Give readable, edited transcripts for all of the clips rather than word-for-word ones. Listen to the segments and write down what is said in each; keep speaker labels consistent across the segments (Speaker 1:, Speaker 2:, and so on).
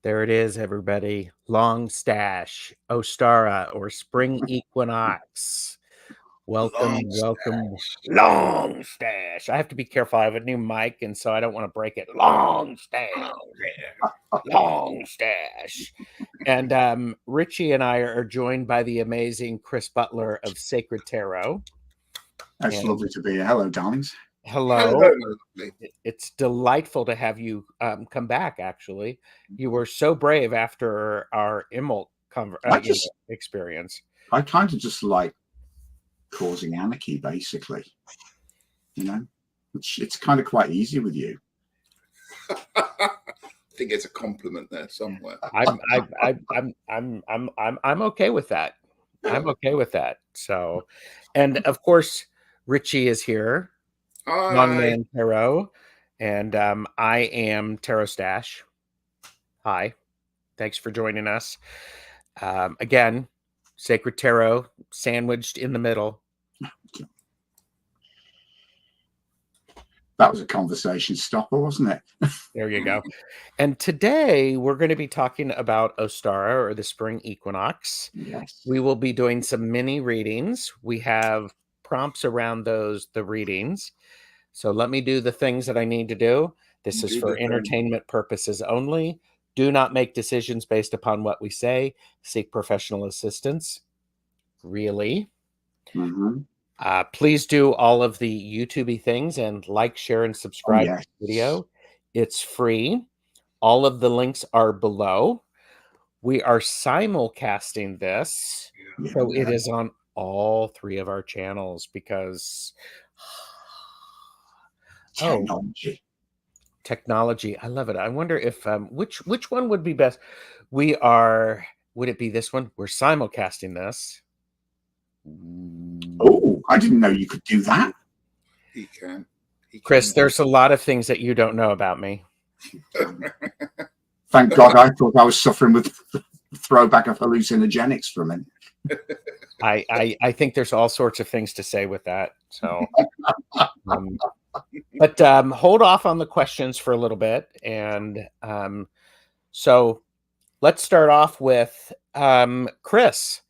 Speaker 1: There it is, everybody. Long Stache, Ostara, or Spring Equinox. Welcome, welcome. Long Stache. I have to be careful. I have a new mic, and so I don't want to break it. Long Stache. Long Stache. And Ritchie and I are joined by the amazing Chris Butler of Sacred Tarot.
Speaker 2: That's lovely to be here. Hello, darlings.
Speaker 1: Hello. It's delightful to have you come back, actually. You were so brave after our Immol experience.
Speaker 2: I kind of just like causing anarchy, basically. You know, it's kind of quite easy with you.
Speaker 3: I think it's a compliment there somewhere.
Speaker 1: I'm okay with that. I'm okay with that. So, and of course, Ritchie is here. Longman Tarot, and I am TarotStache. Hi, thanks for joining us. Again, Sacred Tarot sandwiched in the middle.
Speaker 2: That was a conversation stopper, wasn't it?
Speaker 1: There you go. And today we're going to be talking about Ostara, or the Spring Equinox.
Speaker 2: Yes.
Speaker 1: We will be doing some mini readings. We have prompts around the readings. So let me do the things that I need to do. This is for entertainment purposes only. Do not make decisions based upon what we say. Seek professional assistance. Really.
Speaker 2: Mm-hmm.
Speaker 1: Please do all of the YouTube-y things and like, share, and subscribe to the video. It's free. All of the links are below. We are simulcasting this. So it is on all three of our channels because... Technology. I love it. I wonder if which one would be best. Would it be this one? We're simulcasting this.
Speaker 2: Oh, I didn't know you could do that.
Speaker 3: He can.
Speaker 1: Chris, there's a lot of things that you don't know about me.
Speaker 2: Thank God. I thought I was suffering with the throwback of hallucinogenics for a minute.
Speaker 1: I think there's all sorts of things to say with that. So but hold off on the questions for a little bit. And so let's start off with Chris.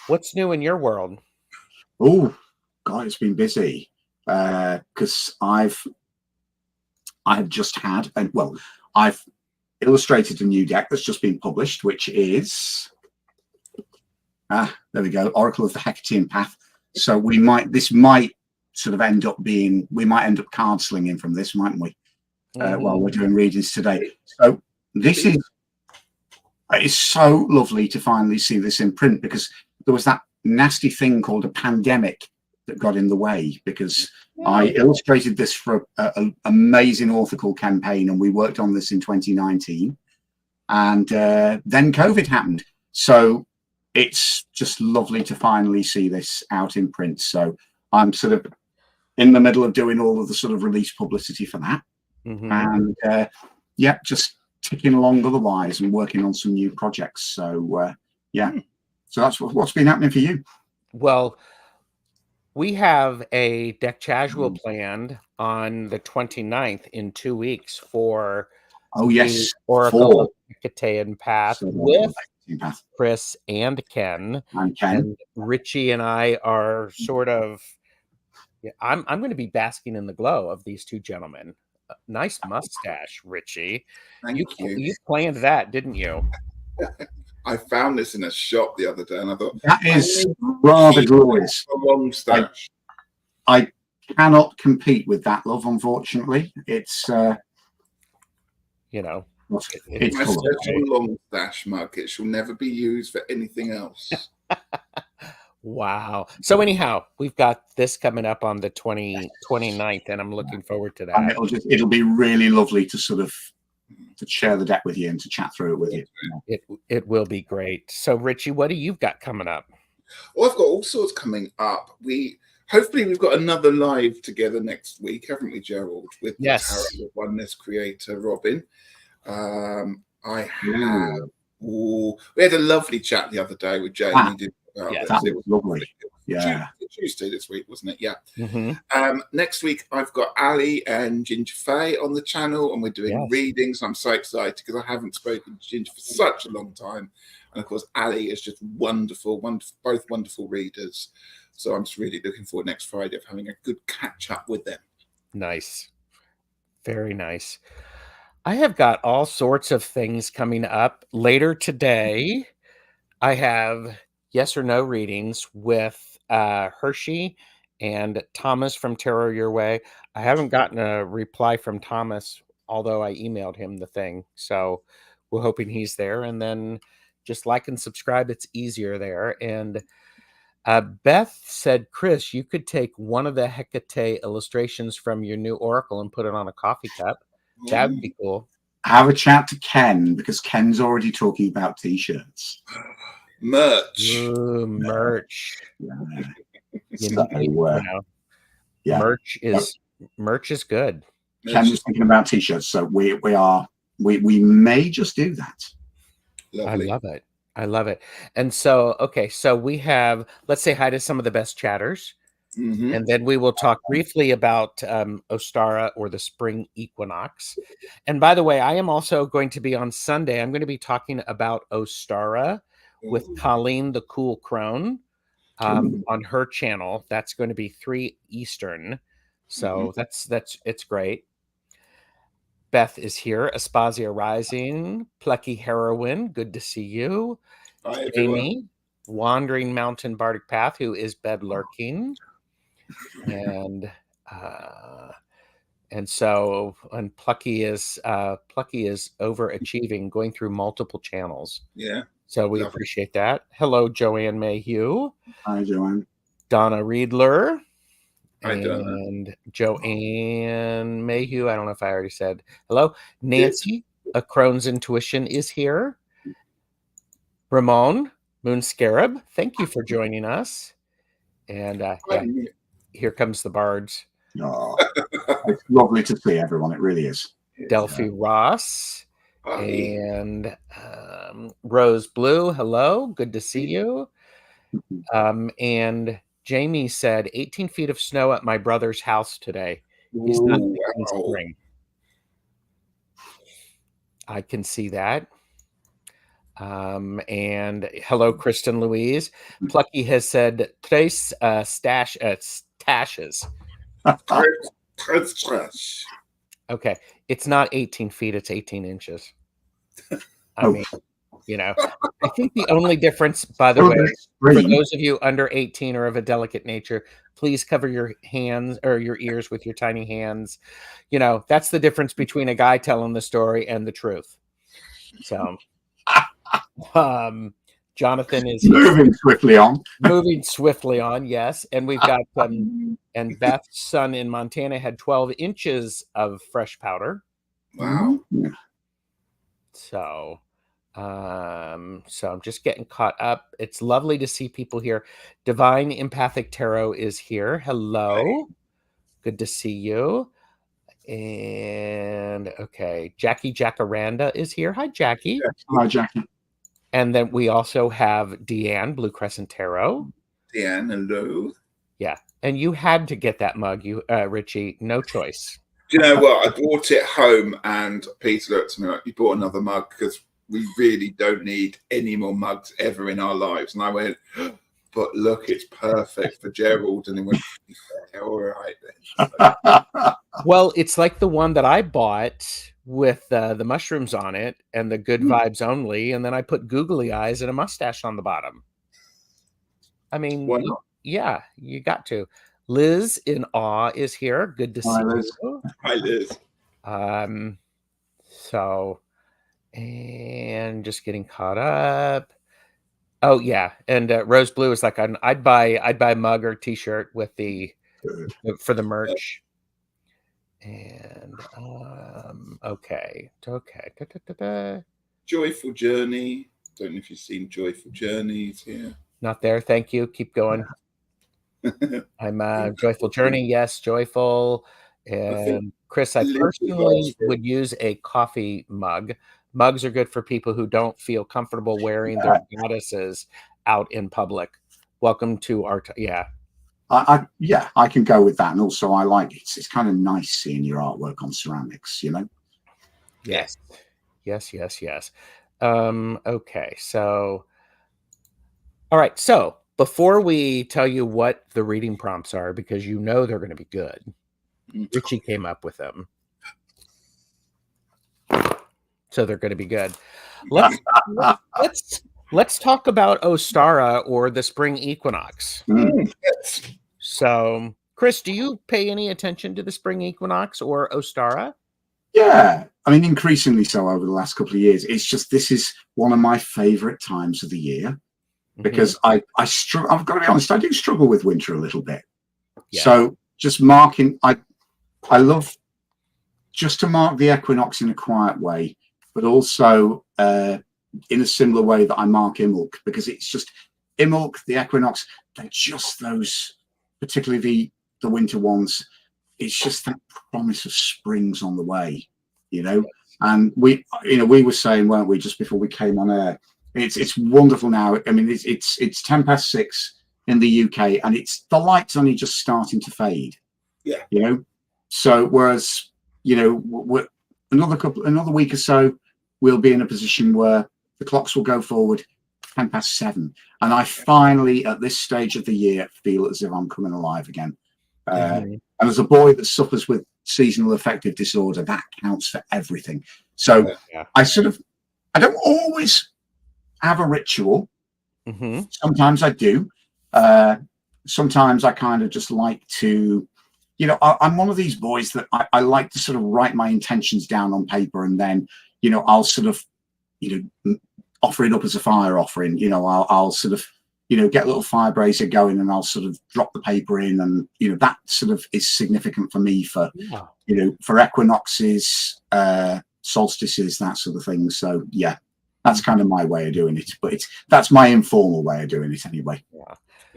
Speaker 1: What's new in your world?
Speaker 2: Oh, God, it's been busy because I've just had, I've illustrated a new deck that's just been published, which is, there we go, Oracle of the Hekatean Path. So this might sort of end up card slinging from this, mightn't we? While we're doing readings today. So it's so lovely to finally see this in print, because there was that nasty thing called a pandemic that got in the way, because I illustrated this for an amazing author called Kenn Payne, and we worked on this in 2019, and then COVID happened. So it's just lovely to finally see this out in print. So I'm sort of in the middle of doing all of the sort of release publicity for that. And just ticking along otherwise and working on some new projects. So so that's what's been happening for you.
Speaker 1: Well, we have a deck casual planned on the 29th in 2 weeks for Oracle of Hekatean Path with Chris and Ken. And Ritchie and I are sort of, I'm going to be basking in the glow of these two gentlemen. Nice mustache, Ritchie.
Speaker 3: Thank you.
Speaker 1: You planned that, didn't you?
Speaker 3: I found this in a shop the other day, and I thought
Speaker 2: that is rather glorious. I cannot compete with that, love. Unfortunately, it's
Speaker 3: it's my special long stash mug. It shall never be used for anything else.
Speaker 1: Wow. So anyhow, we've got this coming up on the 29th, and I'm looking forward to that.
Speaker 2: And it'll be really lovely to sort of share the deck with you and to chat through it with you.
Speaker 1: It will be great. So Ritchie, what do you got coming up?
Speaker 3: Well, I've got all sorts coming up. Hopefully we've got another live together next week, haven't we, Gerald? With the Tarot Oneness creator Robin. We had a lovely chat the other day with Jamie.
Speaker 2: That was lovely. Yeah.
Speaker 3: Tuesday this week, wasn't it? Yeah. Next week, I've got Ali and Ginger Faye on the channel, and we're doing readings. I'm so excited because I haven't spoken to Ginger for such a long time. And of course, Ali is just wonderful, both wonderful readers. So I'm just really looking forward next Friday of having a good catch up with them.
Speaker 1: Nice. Very nice. I have got all sorts of things coming up. Later today, I have yes or no readings with Hershey and Thomas from Tarot Your Way. I haven't gotten a reply from Thomas, although I emailed him the thing. So we're hoping he's there. And then just like and subscribe. It's easier there. And Beth said, Chris, you could take one of the Hekatea illustrations from your new oracle and put it on a coffee cup. That would be cool.
Speaker 2: Have a chat to Ken, because Ken's already talking about t-shirts.
Speaker 3: Merch.
Speaker 1: Ooh, merch. Merch is good.
Speaker 2: Ken was thinking about t-shirts, so we may just do that.
Speaker 3: Lovely.
Speaker 1: I love it. And so, okay, so we have, let's say hi to some of the best chatters. And then we will talk briefly about Ostara, or the spring equinox. And by the way, I am also going to be on Sunday. I'm going to be talking about Ostara with Colleen the Cool Crone on her channel. That's going to be 3 Eastern. So it's great. Beth is here. Aspasia Rising, Plucky Heroine, good to see you.
Speaker 3: Hi,
Speaker 1: Amy, Wandering Mountain Bardic Path, who is bed lurking. And Plucky is overachieving, going through multiple channels.
Speaker 3: Yeah.
Speaker 1: So we appreciate that. Hello, Joanne Mayhew.
Speaker 2: Hi, Joanne.
Speaker 1: Donna Riedler.
Speaker 3: Hi, Donna.
Speaker 1: And Joanne Mayhew. I don't know if I already said hello. Nancy, A Crone's Intuition, is here. Ramon, Moon Scarab, thank you for joining us. And here comes the bards.
Speaker 2: Oh, it's lovely to see everyone. It really is.
Speaker 1: Delphi Ross and Rose Blue. Hello, good to see you. And Jamie said 18 feet of snow at my brother's house today. He's not in spring. I can see that. And hello, Kristen Louise. Plucky has said tres Staches. Okay, it's not 18 feet, it's 18 inches. I mean, I think the only difference, by the way, for those of you under 18 or of a delicate nature, please cover your hands or your ears with your tiny hands. That's the difference between a guy telling the story and the truth. So, Jonathan is
Speaker 2: moving swiftly on.
Speaker 1: Yes. And we've got and Beth's son in Montana had 12 inches of fresh powder.
Speaker 3: Wow.
Speaker 1: So I'm just getting caught up. It's lovely to see people here. Divine Empathic Tarot is here. Hello. Good to see you. And okay, Jackie Jacaranda is here. Hi, Jackie.
Speaker 2: Hi, Jackie.
Speaker 1: And then we also have Deanne, Blue Crescent Tarot.
Speaker 3: Deanne, hello.
Speaker 1: Yeah. And you had to get that mug, Ritchie. No choice.
Speaker 3: Do you know what? I brought it home and Peter looked at me like, you bought another mug because we really don't need any more mugs ever in our lives. And I went, but look, it's perfect for Gerald. And he went, yeah, all right then.
Speaker 1: Well, it's like the one that I bought with the mushrooms on it and the good vibes only. And then I put googly eyes and a mustache on the bottom. I mean, yeah, you got to. Liz in Awe is here. Good to see you.
Speaker 3: Hi, Liz.
Speaker 1: And just getting caught up. Oh yeah, and Rose Blue is like, I'd buy a mug or t-shirt with for the merch. And okay.
Speaker 3: Joyful Journey. Don't know if you've seen Joyful Journeys here.
Speaker 1: Not there. Thank you. Keep going. I'm Joyful Journey. Yes, joyful. And Chris, I personally would use a coffee mug. Mugs are good for people who don't feel comfortable wearing their goddesses out in public. Welcome to our
Speaker 2: I can go with that. And also I like it. It's kind of nice seeing your artwork on ceramics, you know?
Speaker 1: Yes. Okay. So, all right. So before we tell you what the reading prompts are, because you know they're going to be good, Ritchie came up with them. So they're going to be good. Let's talk about Ostara, or the spring equinox. So, Chris, do you pay any attention to the spring equinox or Ostara?
Speaker 2: Yeah, I mean, increasingly so over the last couple of years. It's just, this is one of my favorite times of the year, because I've got to be honest, I do struggle with winter a little bit. Yeah. So just marking, I love just to mark the equinox in a quiet way, but also in a similar way that I mark Imulk, because it's just Imulk, the equinox, they're just those, particularly the winter ones. It's just that promise of spring's on the way, you know. And we were saying, weren't we, just before we came on air, it's wonderful now. I mean, it's 6:10 in the UK, and it's, the light's only just starting to fade. Yeah, you know. So whereas, you know, another week or so, we'll be in a position where the clocks will go forward 7:10, and I finally, at this stage of the year, feel as if I'm coming alive again. And as a boy that suffers with seasonal affective disorder, that counts for everything. So I don't always have a ritual. Sometimes I do. Sometimes I kind of just like to, you know, I'm one of these boys that I like to sort of write my intentions down on paper, and then, you know, I'll sort of, you know, offer it up as a fire offering. You know, I'll sort of, you know, get a little fire brazier going, and I'll sort of drop the paper in, and, you know, that sort of is significant for me for, you know, for equinoxes, solstices, that sort of thing. So yeah, that's kind of my way of doing it, but that's my informal way of doing it anyway.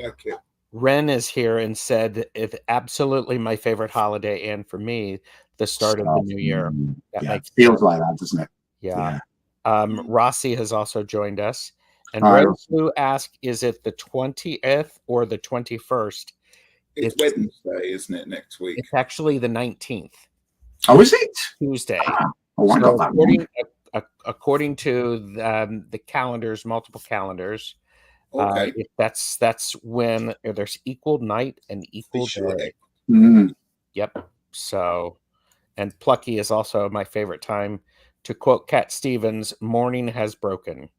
Speaker 3: Okay.
Speaker 1: Ren is here and said it's absolutely my favorite holiday, and for me, the start of the new year.
Speaker 2: That makes feels like that, doesn't it?
Speaker 1: Yeah. Rossi has also joined us. And Rose Blue asked, is it the 20th or the 21st?
Speaker 3: It's Wednesday, isn't it, next week?
Speaker 1: It's actually the 19th.
Speaker 2: Oh, is it?
Speaker 1: Tuesday.
Speaker 2: Oh, I got that wrong.
Speaker 1: According to the calendars, multiple calendars, that's when there's equal night and equal day. Yep. So, and Plucky is also my favorite time. To quote Cat Stevens, morning has broken.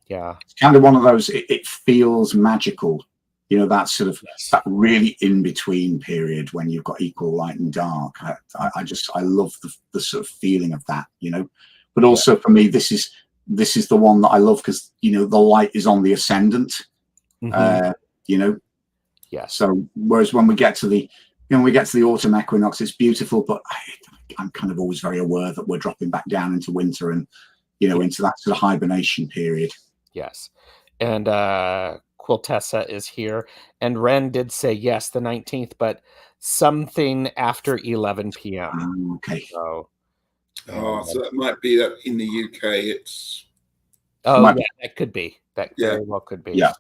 Speaker 1: Yeah. It's
Speaker 2: kind of one of those, it feels magical, you know, that sort of that really in between period when you've got equal light and dark. I love the sort of feeling of that, you know. But also for me, this is the one that I love, because, you know, the light is on the ascendant. You know.
Speaker 1: Yeah.
Speaker 2: So whereas when we get to the autumn equinox, it's beautiful, but I'm kind of always very aware that we're dropping back down into winter, and, you know, into that sort of hibernation period.
Speaker 1: Yes. And Quiltessa is here. And Ren did say, yes, the 19th, but something after 11 p.m.
Speaker 2: Okay.
Speaker 3: So that might be that in the UK it's...
Speaker 1: Oh, yeah, that could be. That very well could be.
Speaker 2: Yeah.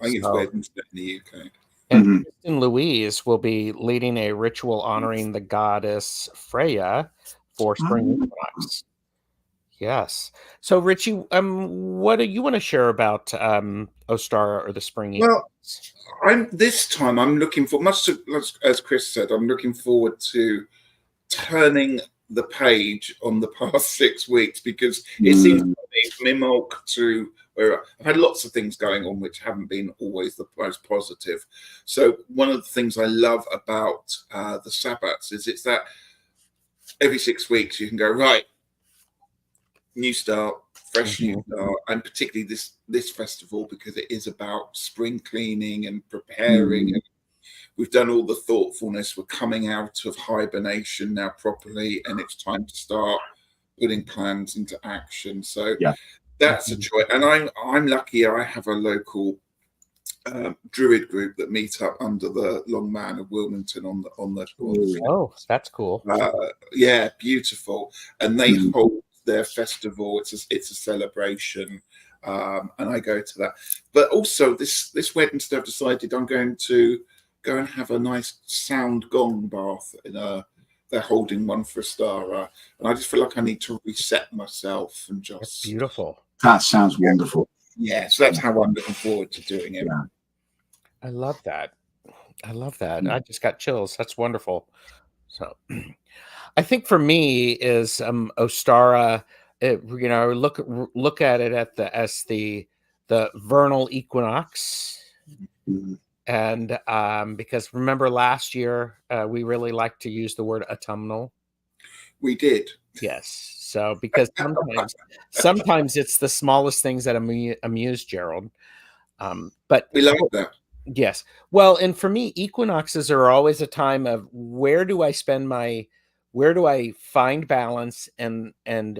Speaker 3: I think it's Wednesday in the UK.
Speaker 1: And Kristen Louise will be leading a ritual honoring the goddess Freya for spring equinox. Yes. So, Ritchie, what do you want to share about Ostara, or the spring equinox?
Speaker 3: Well, this time I'm looking for, much as Chris said, I'm looking forward to turning the page on the past 6 weeks, because it seems to me from Imulk to where I've had lots of things going on which haven't been always the most positive. So one of the things I love about the Sabbats is it's that every 6 weeks you can go, right, new start, fresh new start, and particularly this festival, because it is about spring cleaning and preparing. And we've done all the thoughtfulness. We're coming out of hibernation now properly, and it's time to start putting plans into action. So that's a joy. And I'm lucky. I have a local Druid group that meet up under the Long Man of Wilmington on the
Speaker 1: oh, that's cool.
Speaker 3: Yeah, beautiful. And they hold their festival. It's a celebration and I go to that. But also this Wednesday, I've decided I'm going to go and have a nice sound gong bath they're holding one for Ostara, and I just feel like I need to reset myself and just.
Speaker 1: That's beautiful.
Speaker 2: That sounds wonderful.
Speaker 3: Yeah, so that's how I'm looking forward to doing it.
Speaker 2: Yeah.
Speaker 1: I love that. I love that. I just got chills. That's wonderful. So, I think for me is Ostara. Look at it as the vernal equinox.
Speaker 2: Mm-hmm.
Speaker 1: And because remember last year, we really liked to use the word autumnal.
Speaker 3: We did.
Speaker 1: Yes. So because sometimes it's the smallest things that amuse Gerald. But
Speaker 3: we love that.
Speaker 1: Yes. Well, and for me, equinoxes are always a time of where do I find balance, and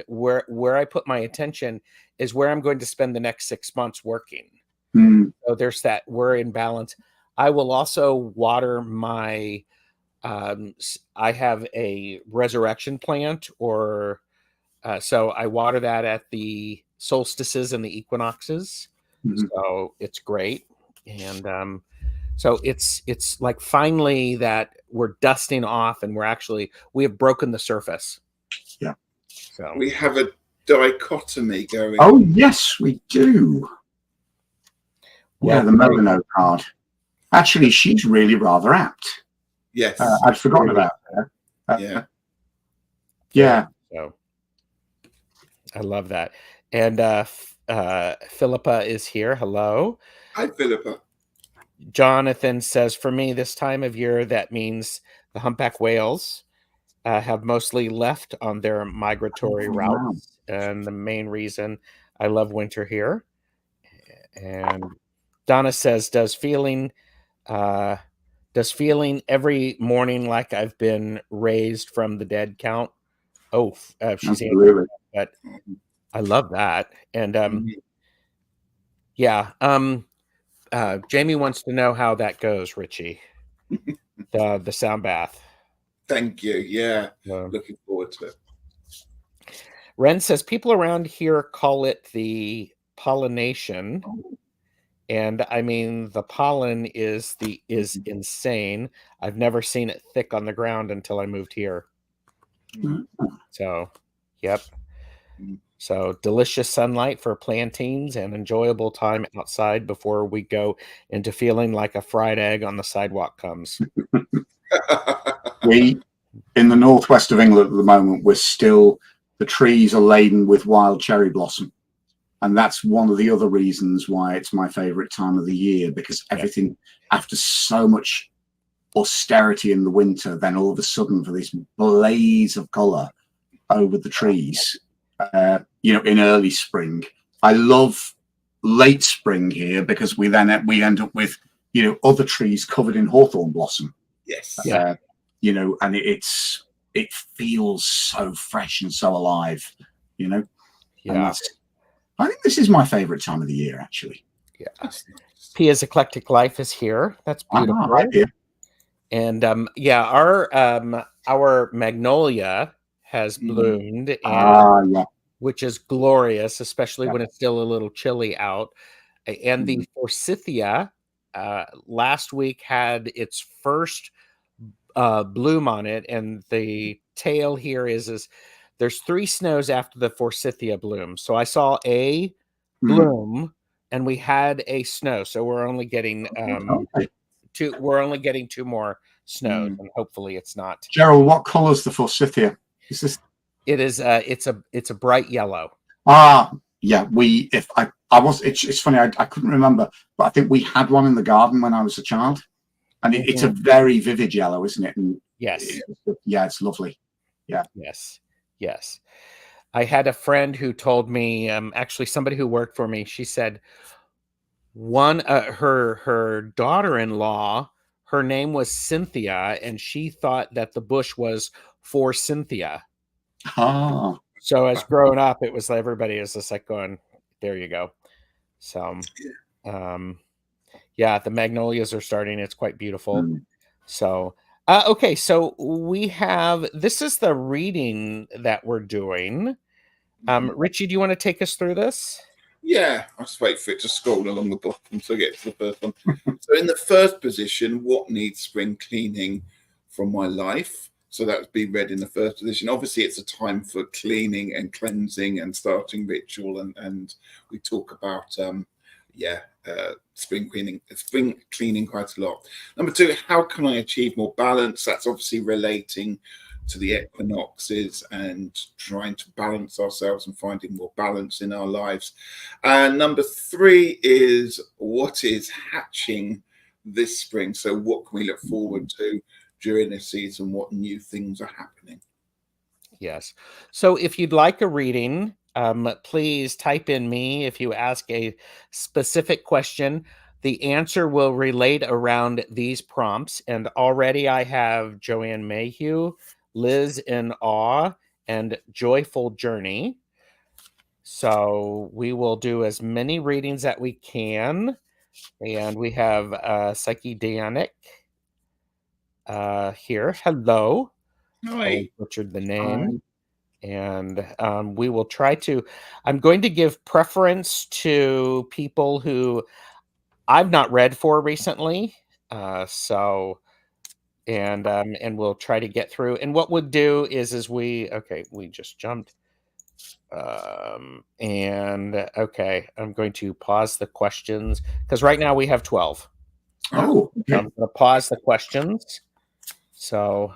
Speaker 1: where I put my attention is where I'm going to spend the next 6 months working. So there's that, we're in balance. I will also water my, I have a resurrection plant, or so I water that at the solstices and the equinoxes. So it's great. And so it's like finally that we're dusting off and we have broken the surface.
Speaker 2: Yeah.
Speaker 3: So we have a dichotomy going.
Speaker 2: Oh, yes, we do. Yeah, the Molyneux card. Actually, she's really rather apt.
Speaker 3: Yes.
Speaker 2: I'd forgotten about her.
Speaker 3: Yeah.
Speaker 2: Yeah.
Speaker 1: So I love that. And Philippa is here. Hello.
Speaker 3: Hi, Philippa.
Speaker 1: Jonathan says, for me, this time of year, that means the humpback whales have mostly left on their migratory routes. And the main reason I love winter here. And Donna says, does feeling every morning like I've been raised from the dead count? Oh, she's answering, but I love that. And yeah, Jamie wants to know how that goes, Ritchie. The sound bath.
Speaker 3: Thank you. Yeah, looking forward to it.
Speaker 1: Ren says people around here call it the pollination. And I mean, the pollen is insane. I've never seen it thick on the ground until I moved here. So, yep. So delicious sunlight for plantings and enjoyable time outside before we go into feeling like a fried egg on the sidewalk comes.
Speaker 2: We, in the northwest of England at the moment, the trees are laden with wild cherry blossom. And that's one of the other reasons why it's my favorite time of the year, because everything, after so much austerity in the winter, then all of a sudden for this blaze of color over the trees, in early spring. I love late spring here because we end up with, other trees covered in hawthorn blossom.
Speaker 3: Yes.
Speaker 2: And it feels so fresh and so alive, Yeah. And I think this is my favorite time of the year, actually.
Speaker 1: Yeah. Pia's Eclectic Life is here. That's beautiful.
Speaker 2: Right here.
Speaker 1: And our magnolia has bloomed, and which is glorious, especially when it's still a little chilly out. And the forsythia last week had its first bloom on it, and the tale here is there's 3 snows after the forsythia bloom. So I saw a bloom, and we had a snow. So we're only getting 2. We're only getting 2 more snows, and hopefully it's not.
Speaker 2: Gerald, what color is the forsythia? Is this?
Speaker 1: It is. It's a bright yellow.
Speaker 2: Yeah. It's funny. I couldn't remember, but I think we had one in the garden when I was a child, and it's a very vivid yellow, isn't it? And
Speaker 1: yes.
Speaker 2: It's lovely. Yeah.
Speaker 1: Yes. I had a friend who told me, actually somebody who worked for me, she said her daughter-in-law, her name was Cynthia, and she thought that the bush was for Cynthia. So as growing up, it was everybody is just like going, there you go. So the magnolias are starting. It's quite beautiful. So okay, so this is the reading that we're doing. Ritchie, do you want to take us through this?
Speaker 3: Yeah, I just wait for it to scroll along the bottom so I get to the first one. So in the first position, what needs spring cleaning from my life? So that would be read in the first position. Obviously, it's a time for cleaning and cleansing and starting ritual, and we talk about spring cleaning quite a lot. Number 2, how can I achieve more balance? That's obviously relating to the equinoxes and trying to balance ourselves and finding more balance in our lives. And number 3 is what is hatching this spring. So what can we look forward to during this season? What new things are happening?
Speaker 1: Yes. So if you'd like a reading, please type in me if you ask a specific question. The answer will relate around these prompts. And already I have Joanne Mayhew, Liz in Awe, and Joyful Journey. So we will do as many readings that we can. And we have Psychedelic here. Hello.
Speaker 3: Hi.
Speaker 1: I butchered the name. And we will try to, I'm going to give preference to people who I've not read for recently. And we'll try to get through. And what we'll do is we just jumped. Okay, I'm going to pause the questions because right now we have 12.
Speaker 2: Oh, okay.
Speaker 1: I'm going to pause the questions. So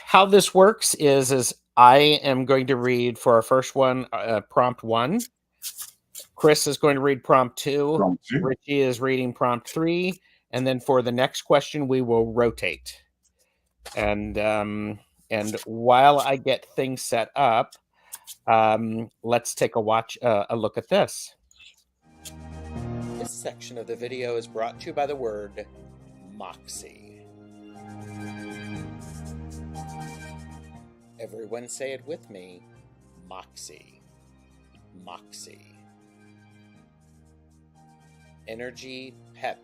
Speaker 1: how this works is I am going to read for our first one, prompt 1. Chris is going to read prompt 2. Ritchie is reading prompt 3. And then for the next question, we will rotate. And while I get things set up, let's take a look at this. This section of the video is brought to you by the word Moxie. Everyone say it with me. Moxie. Moxie. Energy, pep,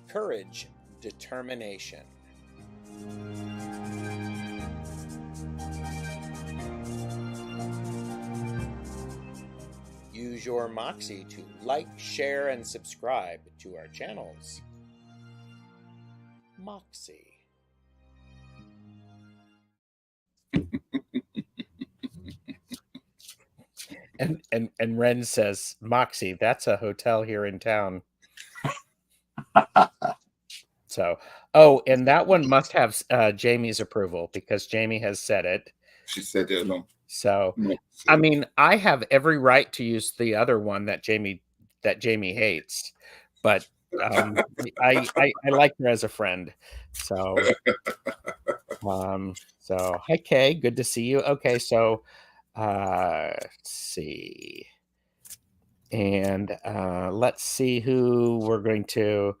Speaker 1: courage, determination. Use your Moxie to like, share, and subscribe to our channels. Moxie. And Ren says, Moxie, that's a hotel here in town. So, and that one must have Jamie's approval because Jamie has said it.
Speaker 3: She said it along.
Speaker 1: So, I mean, I have every right to use the other one that Jamie hates, but I like her as a friend. So, hi Kay, good to see you. Okay, so let's see, and let's see who we're going to.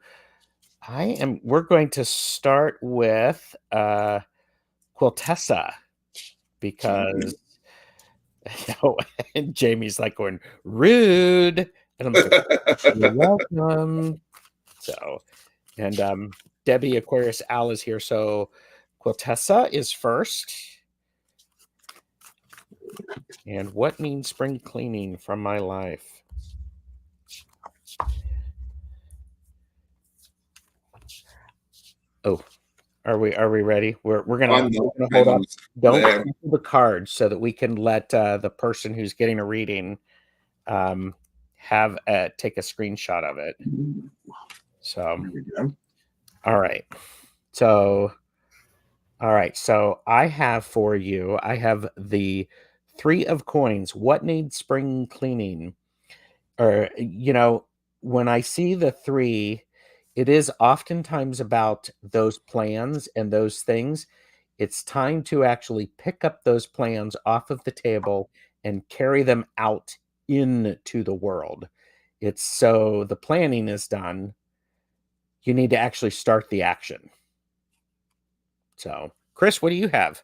Speaker 1: We're going to start with Quiltessa because. And Jamie's like going rude, and I'm like, you're welcome. So, and Debbie Aquarius Al is here. So, Quiltessa is first. And what means spring cleaning from my life? Oh, are we ready? We're gonna hold up. Don't shuffle the cards so that we can let the person who's getting a reading take a screenshot of it. So all right. So I have for you, I have the 3 of coins. What needs spring cleaning? Or when I see the 3, it is oftentimes about those plans and those things. It's time to actually pick up those plans off of the table and carry them out into the world. It's so the planning is done. You need to actually start the action. So, Chris, what do you have?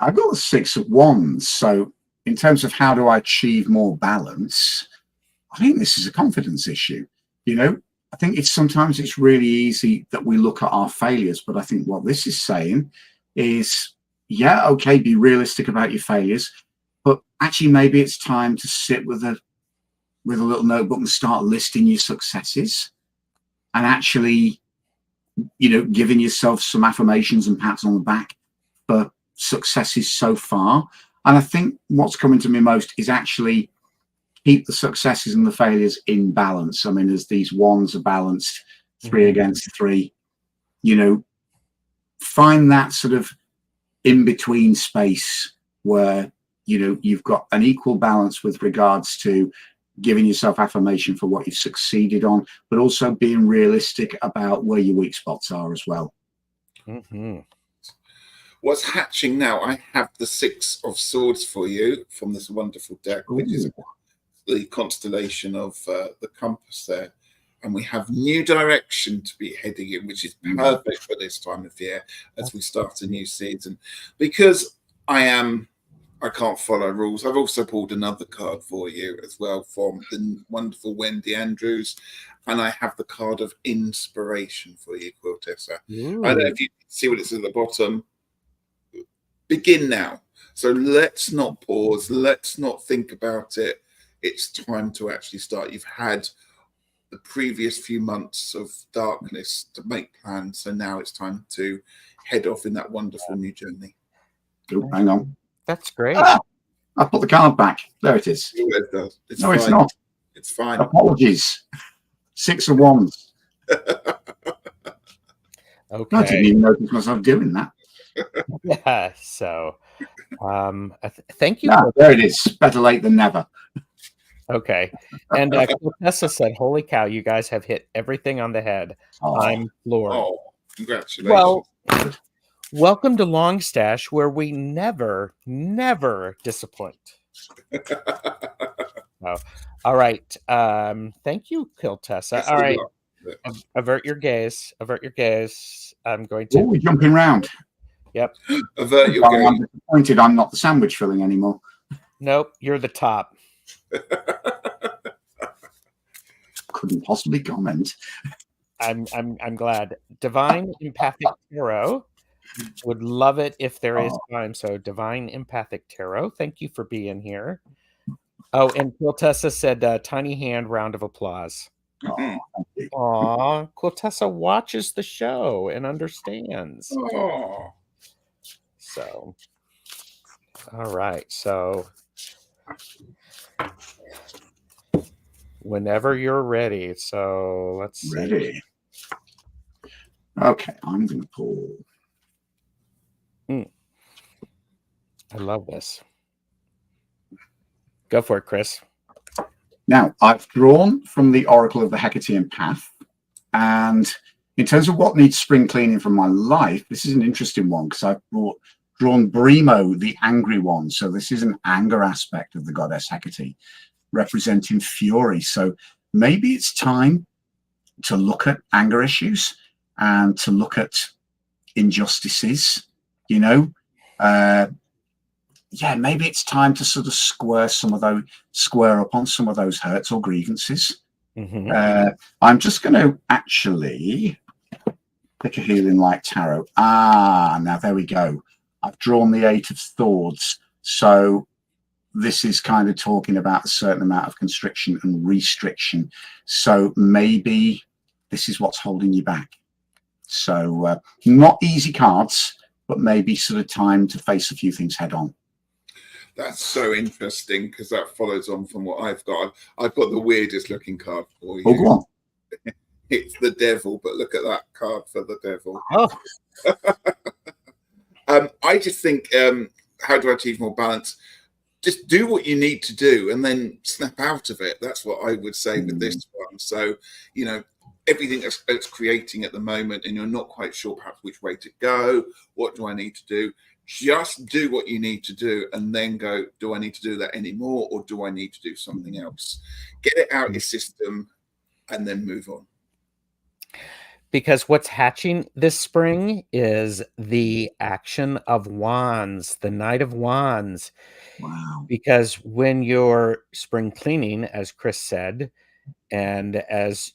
Speaker 2: I've got the 6 of Wands. So in terms of how do I achieve more balance, I think this is a confidence issue. I think sometimes it's really easy that we look at our failures, but I think what this is saying is yeah, okay, be realistic about your failures, but actually maybe it's time to sit with a little notebook and start listing your successes, and actually, giving yourself some affirmations and pats on the back for successes so far. And I think what's coming to me most is actually keep the successes and the failures in balance. I mean, as these ones are balanced, 3 against 3, find that sort of in between space where, you've got an equal balance with regards to giving yourself affirmation for what you've succeeded on, but also being realistic about where your weak spots are as well.
Speaker 3: What's hatching now? I have the 6 of Swords for you from this wonderful deck, which is the constellation of the compass there. And we have new direction to be heading in, which is perfect for this time of year as we start a new season. Because I can't follow rules, I've also pulled another card for you as well from the wonderful Wendy Andrews. And I have the card of inspiration for you, Quiltessa. I don't know if you see what it's at the bottom. Begin now. So let's not pause. Let's not think about it. It's time to actually start. You've had the previous few months of darkness to make plans. So now it's time to head off in that wonderful new journey.
Speaker 2: Oh, hang on.
Speaker 1: That's great.
Speaker 2: I put the card back. There it is.
Speaker 3: It's
Speaker 2: no,
Speaker 3: fine.
Speaker 2: it's not.
Speaker 3: It's fine.
Speaker 2: Apologies. 6 of Wands.
Speaker 1: Okay.
Speaker 2: I didn't even notice myself doing that.
Speaker 1: Yeah. So, thank you.
Speaker 2: No, there it is. Better late than never.
Speaker 1: Okay. And Tessa said, "Holy cow, you guys have hit everything on the head." I'm floored.
Speaker 3: Oh, congratulations.
Speaker 1: Well, welcome to Long Stache, where we never disappoint. All right. Thank you, Quiltessa. All right. Avert your gaze. Avert your gaze. I'm going to.
Speaker 2: Oh, we're jumping round.
Speaker 1: Yep.
Speaker 3: Avert your gaze.
Speaker 2: I'm disappointed I'm not the sandwich filling anymore.
Speaker 1: Nope, you're the top.
Speaker 2: Couldn't possibly comment.
Speaker 1: I'm glad. Divine Empathic Tarot. Would love it if there is time. So Divine Empathic Tarot. Thank you for being here. Oh, and Quiltessa said tiny hand round of applause. Aw, Quiltessa watches the show and understands.
Speaker 3: Oh.
Speaker 1: So, all right. So, whenever you're ready. So let's see.
Speaker 2: Ready. Okay, I'm going to pull.
Speaker 1: I love this. Go for it, Chris.
Speaker 2: Now, I've drawn from the Oracle of the Hekatean Path. And in terms of what needs spring cleaning from my life, this is an interesting one because I've drawn Brimo, the angry one. So this is an anger aspect of the goddess Hecate, representing fury. So maybe it's time to look at anger issues and to look at injustices, yeah, maybe it's time to sort of square up on some of those hurts or grievances. I'm just going to actually pick a Healing Light Tarot. Now there we go. I've drawn the 8 of Swords. So this is kind of talking about a certain amount of constriction and restriction. So maybe this is what's holding you back. So not easy cards, but maybe sort of time to face a few things head on.
Speaker 3: That's so interesting because that follows on from what I've got. I've got the weirdest looking card for you.
Speaker 2: Oh, go on.
Speaker 3: It's the devil, but look at that card for the devil.
Speaker 1: Oh.
Speaker 3: I just think, how do I achieve more balance? Just do what you need to do and then snap out of it. That's what I would say with this one. So, everything that's creating at the moment and you're not quite sure perhaps which way to go, what do I need to do? Just do what you need to do and then go, do I need to do that anymore or do I need to do something else? Get it out of your system and then move on.
Speaker 1: Because what's hatching this spring is the action of wands, the Knight of Wands.
Speaker 2: Wow.
Speaker 1: Because when you're spring cleaning, as Chris said, and as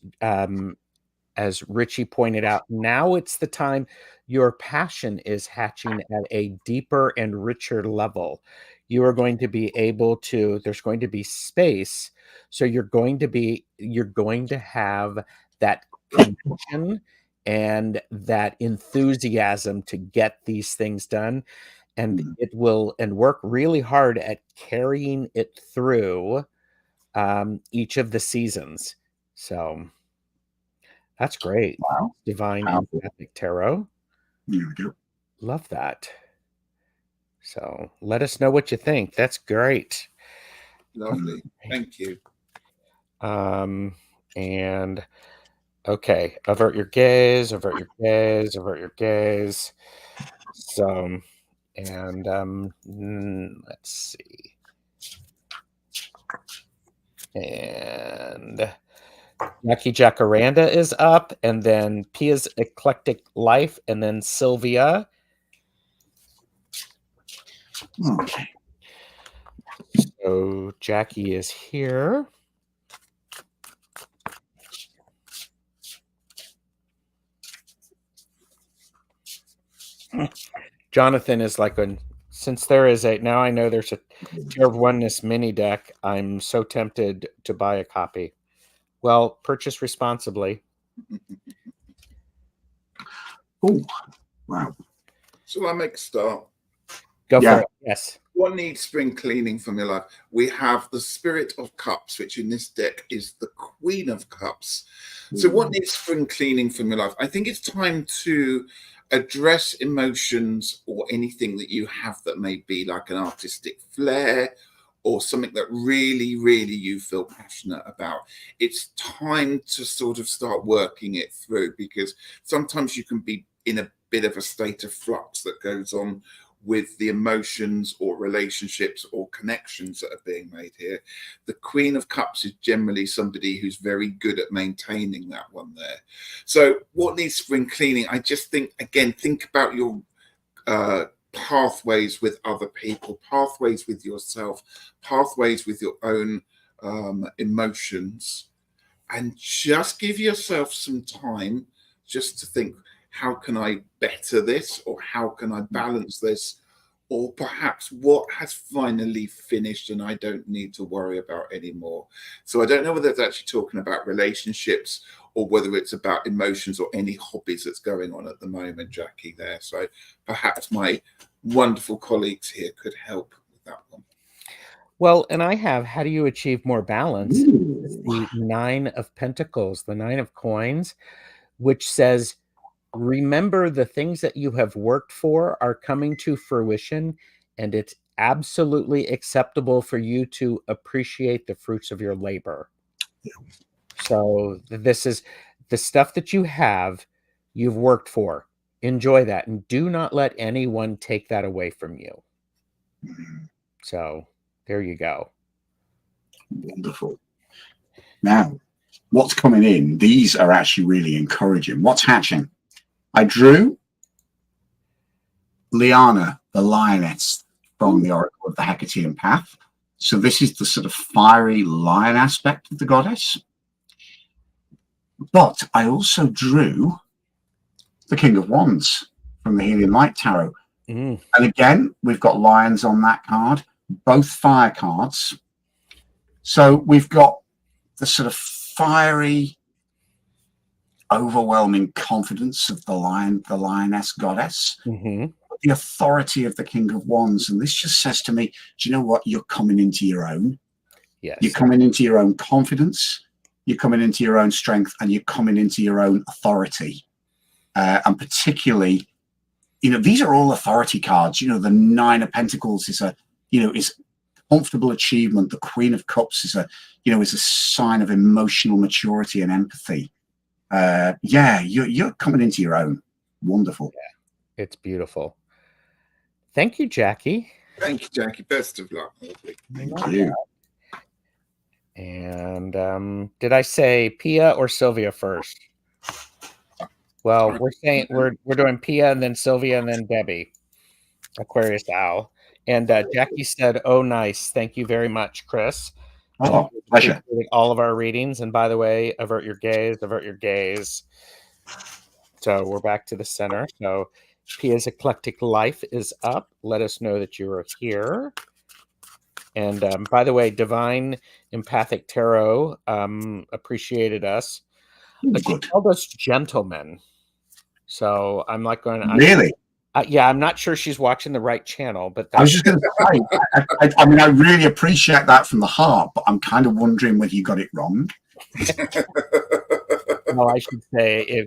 Speaker 1: as Ritchie pointed out, now it's the time your passion is hatching at a deeper and richer level. You are going to be able to, there's going to be space. So you're going to have that connection and that enthusiasm to get these things done. And it will, and work really hard at carrying it through each of the seasons. So that's great.
Speaker 2: Wow.
Speaker 1: Divine Empathic Tarot.
Speaker 2: There we go.
Speaker 1: Love that. So let us know what you think. That's great.
Speaker 3: Lovely. Thank you.
Speaker 1: And okay, avert your gaze, avert your gaze, avert your gaze. So, and let's see. And Jackie Jacaranda is up, and then Pia's Eclectic Life, and then Sylvia.
Speaker 2: Okay.
Speaker 1: So Jackie is here. Jonathan is like, since there is now I know there's a Tier of Oneness mini deck, I'm so tempted to buy a copy. Well, purchase responsibly.
Speaker 2: Oh, wow.
Speaker 3: Shall I make a start?
Speaker 1: Go for it. Yes.
Speaker 3: What needs spring cleaning from your life? We have the Spirit of Cups, which in this deck is the Queen of Cups. So what needs spring cleaning from your life? I think it's time to address emotions or anything that you have that may be like an artistic flair or something that really, really you feel passionate about. It's time to sort of start working it through, because sometimes you can be in a bit of a state of flux that goes on with the emotions or relationships or connections that are being made here. The Queen of Cups is generally somebody who's very good at maintaining that one there. So what needs spring cleaning? I just think, again, think about your pathways with other people, pathways with yourself, pathways with your own emotions, and just give yourself some time just to think, how can I better this, or how can I balance this, or perhaps what has finally finished and I don't need to worry about anymore. So I don't know whether it's actually talking about relationships or whether it's about emotions or any hobbies that's going on at the moment, Jackie, there. So perhaps my wonderful colleagues here could help with that one.
Speaker 1: Well, and I have, how do you achieve more balance? The 9 of Pentacles, the 9 of Coins, which says, remember the things that you have worked for are coming to fruition, and it's absolutely acceptable for you to appreciate the fruits of your labor. So this is the stuff that you've worked for. Enjoy that, and do not let anyone take that away from you. So there you go.
Speaker 2: Wonderful. Now, what's coming in? These are actually really encouraging. What's hatching? I drew Liana, the lioness, from the Oracle of the Hekatean Path. So this is the sort of fiery lion aspect of the goddess. But I also drew the King of Wands from the Helium Light Tarot. And again, we've got lions on that card, both fire cards. So we've got the sort of fiery, overwhelming confidence of the lioness goddess, the authority of the King of Wands. And this just says to me, do you know what? You're coming into your own.
Speaker 1: Yes.
Speaker 2: You're coming into your own confidence. You're coming into your own strength, and you're coming into your own authority. And particularly, you know, these are all authority cards. You know, the 9 of Pentacles is is comfortable achievement. The Queen of Cups is is a sign of emotional maturity and empathy. You're coming into your own. Wonderful.
Speaker 1: Yeah, it's beautiful. Thank you, Jackie.
Speaker 3: Thank you, Jackie. Best of luck.
Speaker 2: Thank you.
Speaker 1: And did I say Pia or Sylvia first? Well, we're saying we're doing Pia and then Sylvia and then Debbie. Aquarius Owl. And Jackie said, "Oh, nice. Thank you very much, Chris."
Speaker 2: Oh, pleasure.
Speaker 1: All of our readings. And by the way, avert your gaze, avert your gaze. So we're back to the center. So Pia's Eclectic Life is up. Let us know that you are here. And by the way, Divine Empathic Tarot appreciated us. She called us gentlemen. So I'm like going,
Speaker 2: really?
Speaker 1: Yeah, I'm not sure she's watching the right channel, but
Speaker 2: I was just going to say, I mean, I really appreciate that from the heart, but I'm kind of wondering whether you got it wrong.
Speaker 1: No, I should say,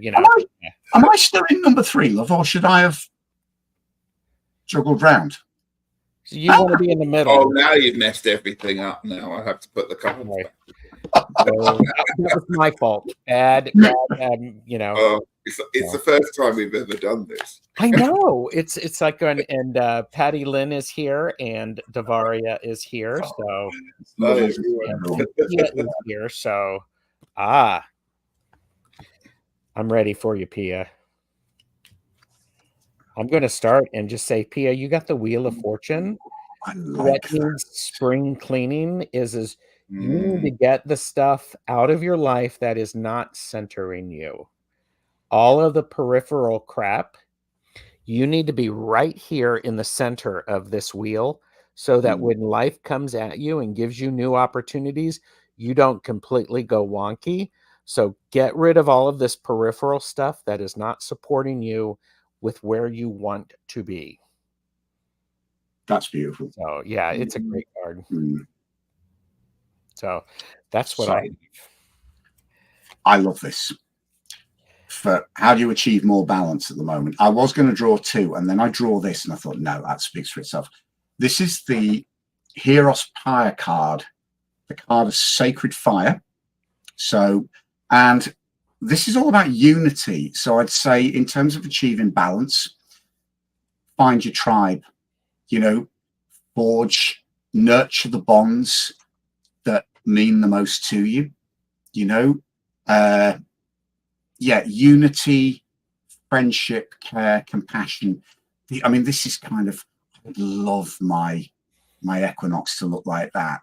Speaker 2: Am I still in number 3, love, or should I have juggled round?
Speaker 1: So you want to be in the middle.
Speaker 3: Oh, now you've messed everything up. Now I have to put the card away.
Speaker 1: So that was my fault. Bad,
Speaker 3: it's the first time we've ever done this.
Speaker 1: I know. It's like going, and Patty Lynn is here, and Davaria is here. So Pia is here. So I'm ready for you, Pia. I'm going to start and just say, Pia, you got the Wheel of Fortune. What needs spring cleaning is you need to get the stuff out of your life that is not centering you. All of the peripheral crap, you need to be right here in the center of this wheel so that when life comes at you and gives you new opportunities, you don't completely go wonky. So get rid of all of this peripheral stuff that is not supporting you with where you want to be.
Speaker 2: That's beautiful.
Speaker 1: So yeah, it's a great card. So that's what
Speaker 2: I love this. For how do you achieve more balance at the moment? I was going to draw 2, and then I draw this, and I thought, no, that speaks for itself. This is the Heros Pyre card, the card of sacred fire. So, and this is all about unity. So I'd say in terms of achieving balance, find your tribe, forge, nurture the bonds that mean the most to you, unity, friendship, care, compassion. I mean, this is kind of, I would love my equinox to look like that,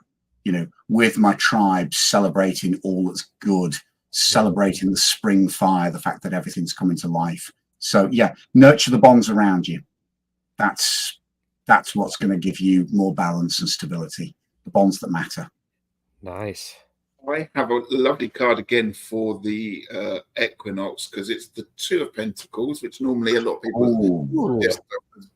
Speaker 2: with my tribe, celebrating all that's good, celebrating the spring fire, the fact that everything's coming to life. So yeah, nurture the bonds around you. That's what's going to give you more balance and stability, the bonds that matter. Nice.
Speaker 3: I have a lovely card again for the equinox, because it's the 2 of Pentacles, which normally a lot of people just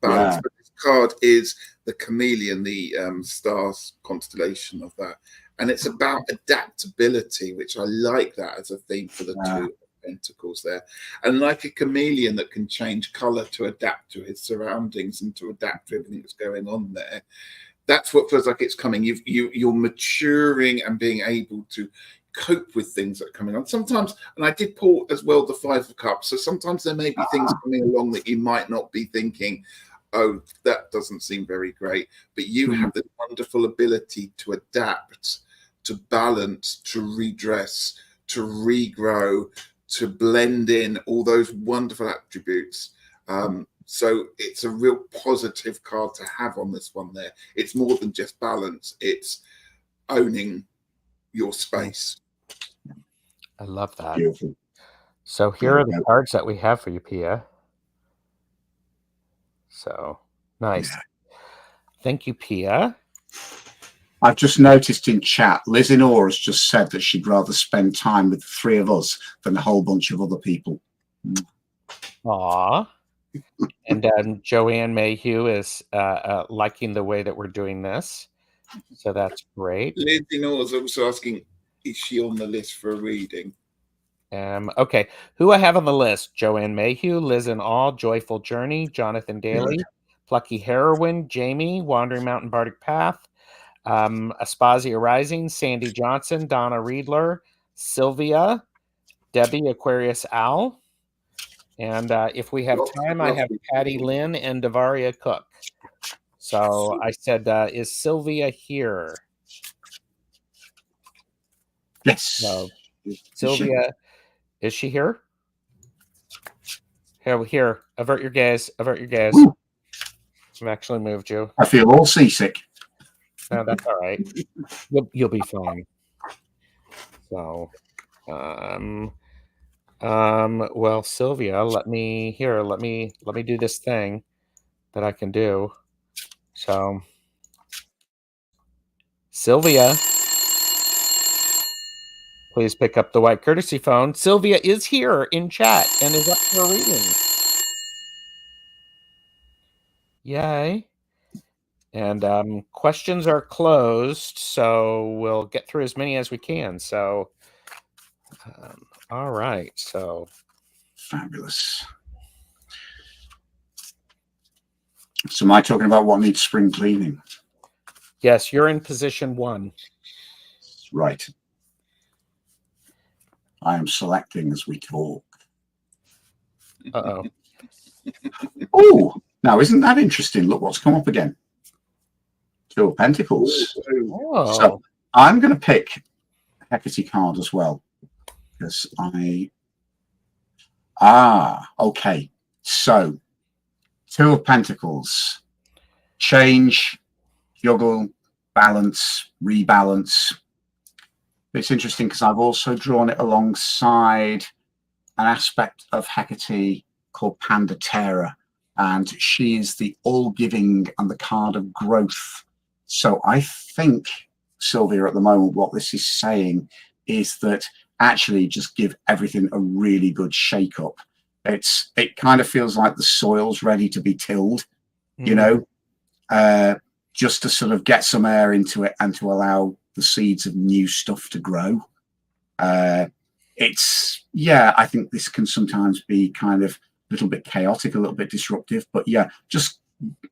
Speaker 3: balance. Yeah. But this card is the chameleon, the stars constellation of that. And it's about adaptability, which I like that as a theme for the 2 of Pentacles there. And like a chameleon that can change color to adapt to his surroundings and to adapt to everything that's going on there. That's what feels like it's coming. You're maturing and being able to cope with things that are coming on. Sometimes, and I did pull as well the 5 of Cups. So sometimes there may be things coming along that you might not be thinking, oh, that doesn't seem very great. But you have the wonderful ability to adapt, to balance, to redress, to regrow, to blend in all those wonderful attributes. So it's a real positive card to have on this one there. It's more than just balance. It's owning your space.
Speaker 1: I love that.
Speaker 2: Beautiful.
Speaker 1: So here are the cards that we have for you, Pia. So nice. Yeah. Thank you, Pia.
Speaker 2: I've just noticed in chat, Liz in Awe has just said that she'd rather spend time with the 3 of us than a whole bunch of other people.
Speaker 1: Aww. And Joanne Mayhew is liking the way that we're doing this. So that's great.
Speaker 3: Liz in Awe is also asking, is she on the list for a reading?
Speaker 1: Okay. Who I have on the list? Joanne Mayhew, Liz in Awe, Joyful Journey, Jonathan Daly, Plucky Heroine, Jamie, Wandering Mountain Bardic Path, Aspasia Rising, Sandy Johnson, Donna Riedler, Sylvia, Debbie Aquarius Owl. And if we have time, I have Patty Lynn and Davaria Cook. So I said, is Sylvia here?
Speaker 2: Yes.
Speaker 1: So, Sylvia, is she here? Here, avert your gaze. Avert your gaze.
Speaker 2: Ooh.
Speaker 1: I've actually moved you.
Speaker 2: I feel all seasick.
Speaker 1: No, that's all right. You'll be fine. So, well, Sylvia, let me do this thing that I can do. So, Sylvia, please pick up the white courtesy phone. Sylvia is here in chat and is up for a reading. Yay. And questions are closed, so we'll get through as many as we can. So, all right. So,
Speaker 2: fabulous. So am I talking about what needs spring cleaning?
Speaker 1: Yes, you're in position 1.
Speaker 2: Right. I am selecting as we talk.
Speaker 1: Uh-oh.
Speaker 2: Oh, now isn't that interesting? Look what's come up again. 2 of Pentacles.
Speaker 1: Oh.
Speaker 2: So I'm going to pick Hecate card as well. Because okay. So 2 of Pentacles. Change, juggle, balance, rebalance. It's interesting because I've also drawn it alongside an aspect of Hecate called Pandatera, and she is the all-giving and the card of growth. So I think, Sylvia, at the moment, what this is saying is that actually just give everything a really good shake-up. It kind of feels like the soil's ready to be tilled, you know, just to sort of get some air into it and to allow the seeds of new stuff to grow. I think this can sometimes be kind of a little bit chaotic, a little bit disruptive, but yeah, just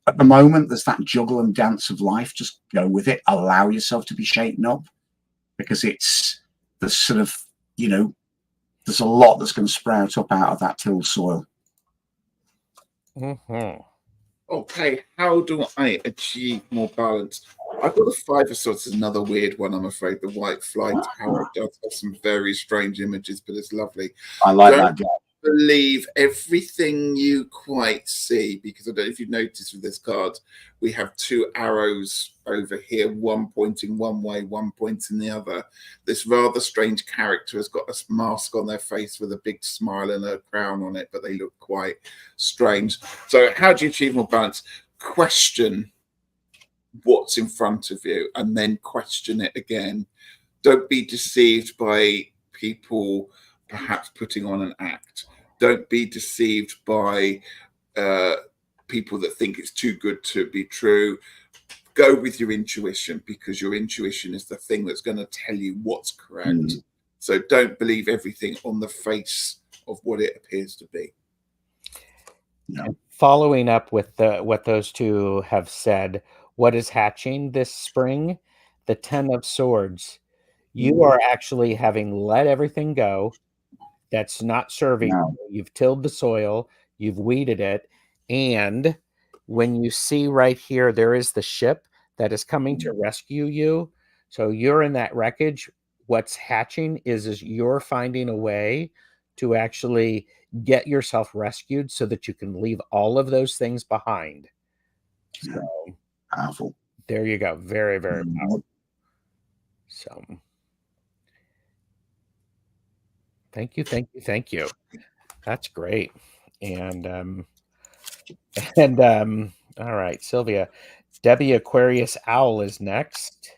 Speaker 2: at the moment, there's that juggle and dance of life. Just go with it. Allow yourself to be shaken up, because the sort of, you know, there's a lot that's going to sprout up out of that tilled soil.
Speaker 3: Okay, how do I achieve more balance? I've got the 5 of Swords, another weird one, I'm afraid. The White Flight Tarot does have some very strange images, but it's lovely.
Speaker 2: I like that.
Speaker 3: Believe everything you quite see, because I don't know if you've noticed with this card, we have 2 arrows over here, one pointing one way, one pointing the other. This rather strange character has got a mask on their face with a big smile and a crown on it, but they look quite strange. So how do you achieve more balance? Question what's in front of you and then question it again. Don't be deceived by people perhaps putting on an act. Don't be deceived by people that think it's too good to be true. Go with your intuition, because your intuition is the thing that's going to tell you what's correct. So don't believe everything on the face of what it appears to be.
Speaker 1: And following up with what those 2 have said, what is hatching this spring? The 10 of Swords. You are actually having let everything go that's not serving you. You've tilled the soil, you've weeded it, and when you see right here, there is the ship that is coming to rescue you. So you're in that wreckage. What's hatching is you're finding a way to actually get yourself rescued so that you can leave all of those things behind. So
Speaker 2: powerful.
Speaker 1: There you go. Very, very powerful. So thank you. That's great. And all right, Sylvia. Debbie Aquarius Owl is next.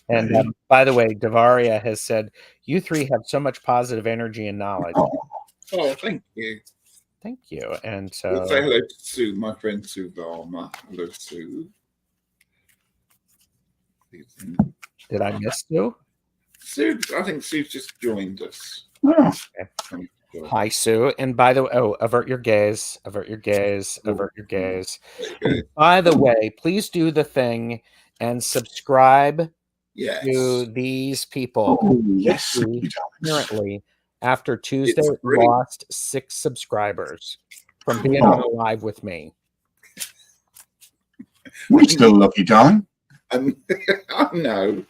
Speaker 1: And by the way, Davaria has said, you 3 have so much positive energy and knowledge.
Speaker 3: Oh, thank you.
Speaker 1: Thank you. And so
Speaker 3: we'll say hello to Sue, my friend Sue Varma. Hello, Sue.
Speaker 1: Did I miss Sue?
Speaker 3: Sue, I think Sue just joined us.
Speaker 1: Okay. Hi, Sue. And by the way, avert your gaze. Avert your gaze. Avert your gaze. And by the way, please do the thing and subscribe to these people.
Speaker 2: Yes.
Speaker 1: Apparently, after Tuesday, lost 6 subscribers from being on a live with me.
Speaker 2: We still love you, darling.
Speaker 3: I know.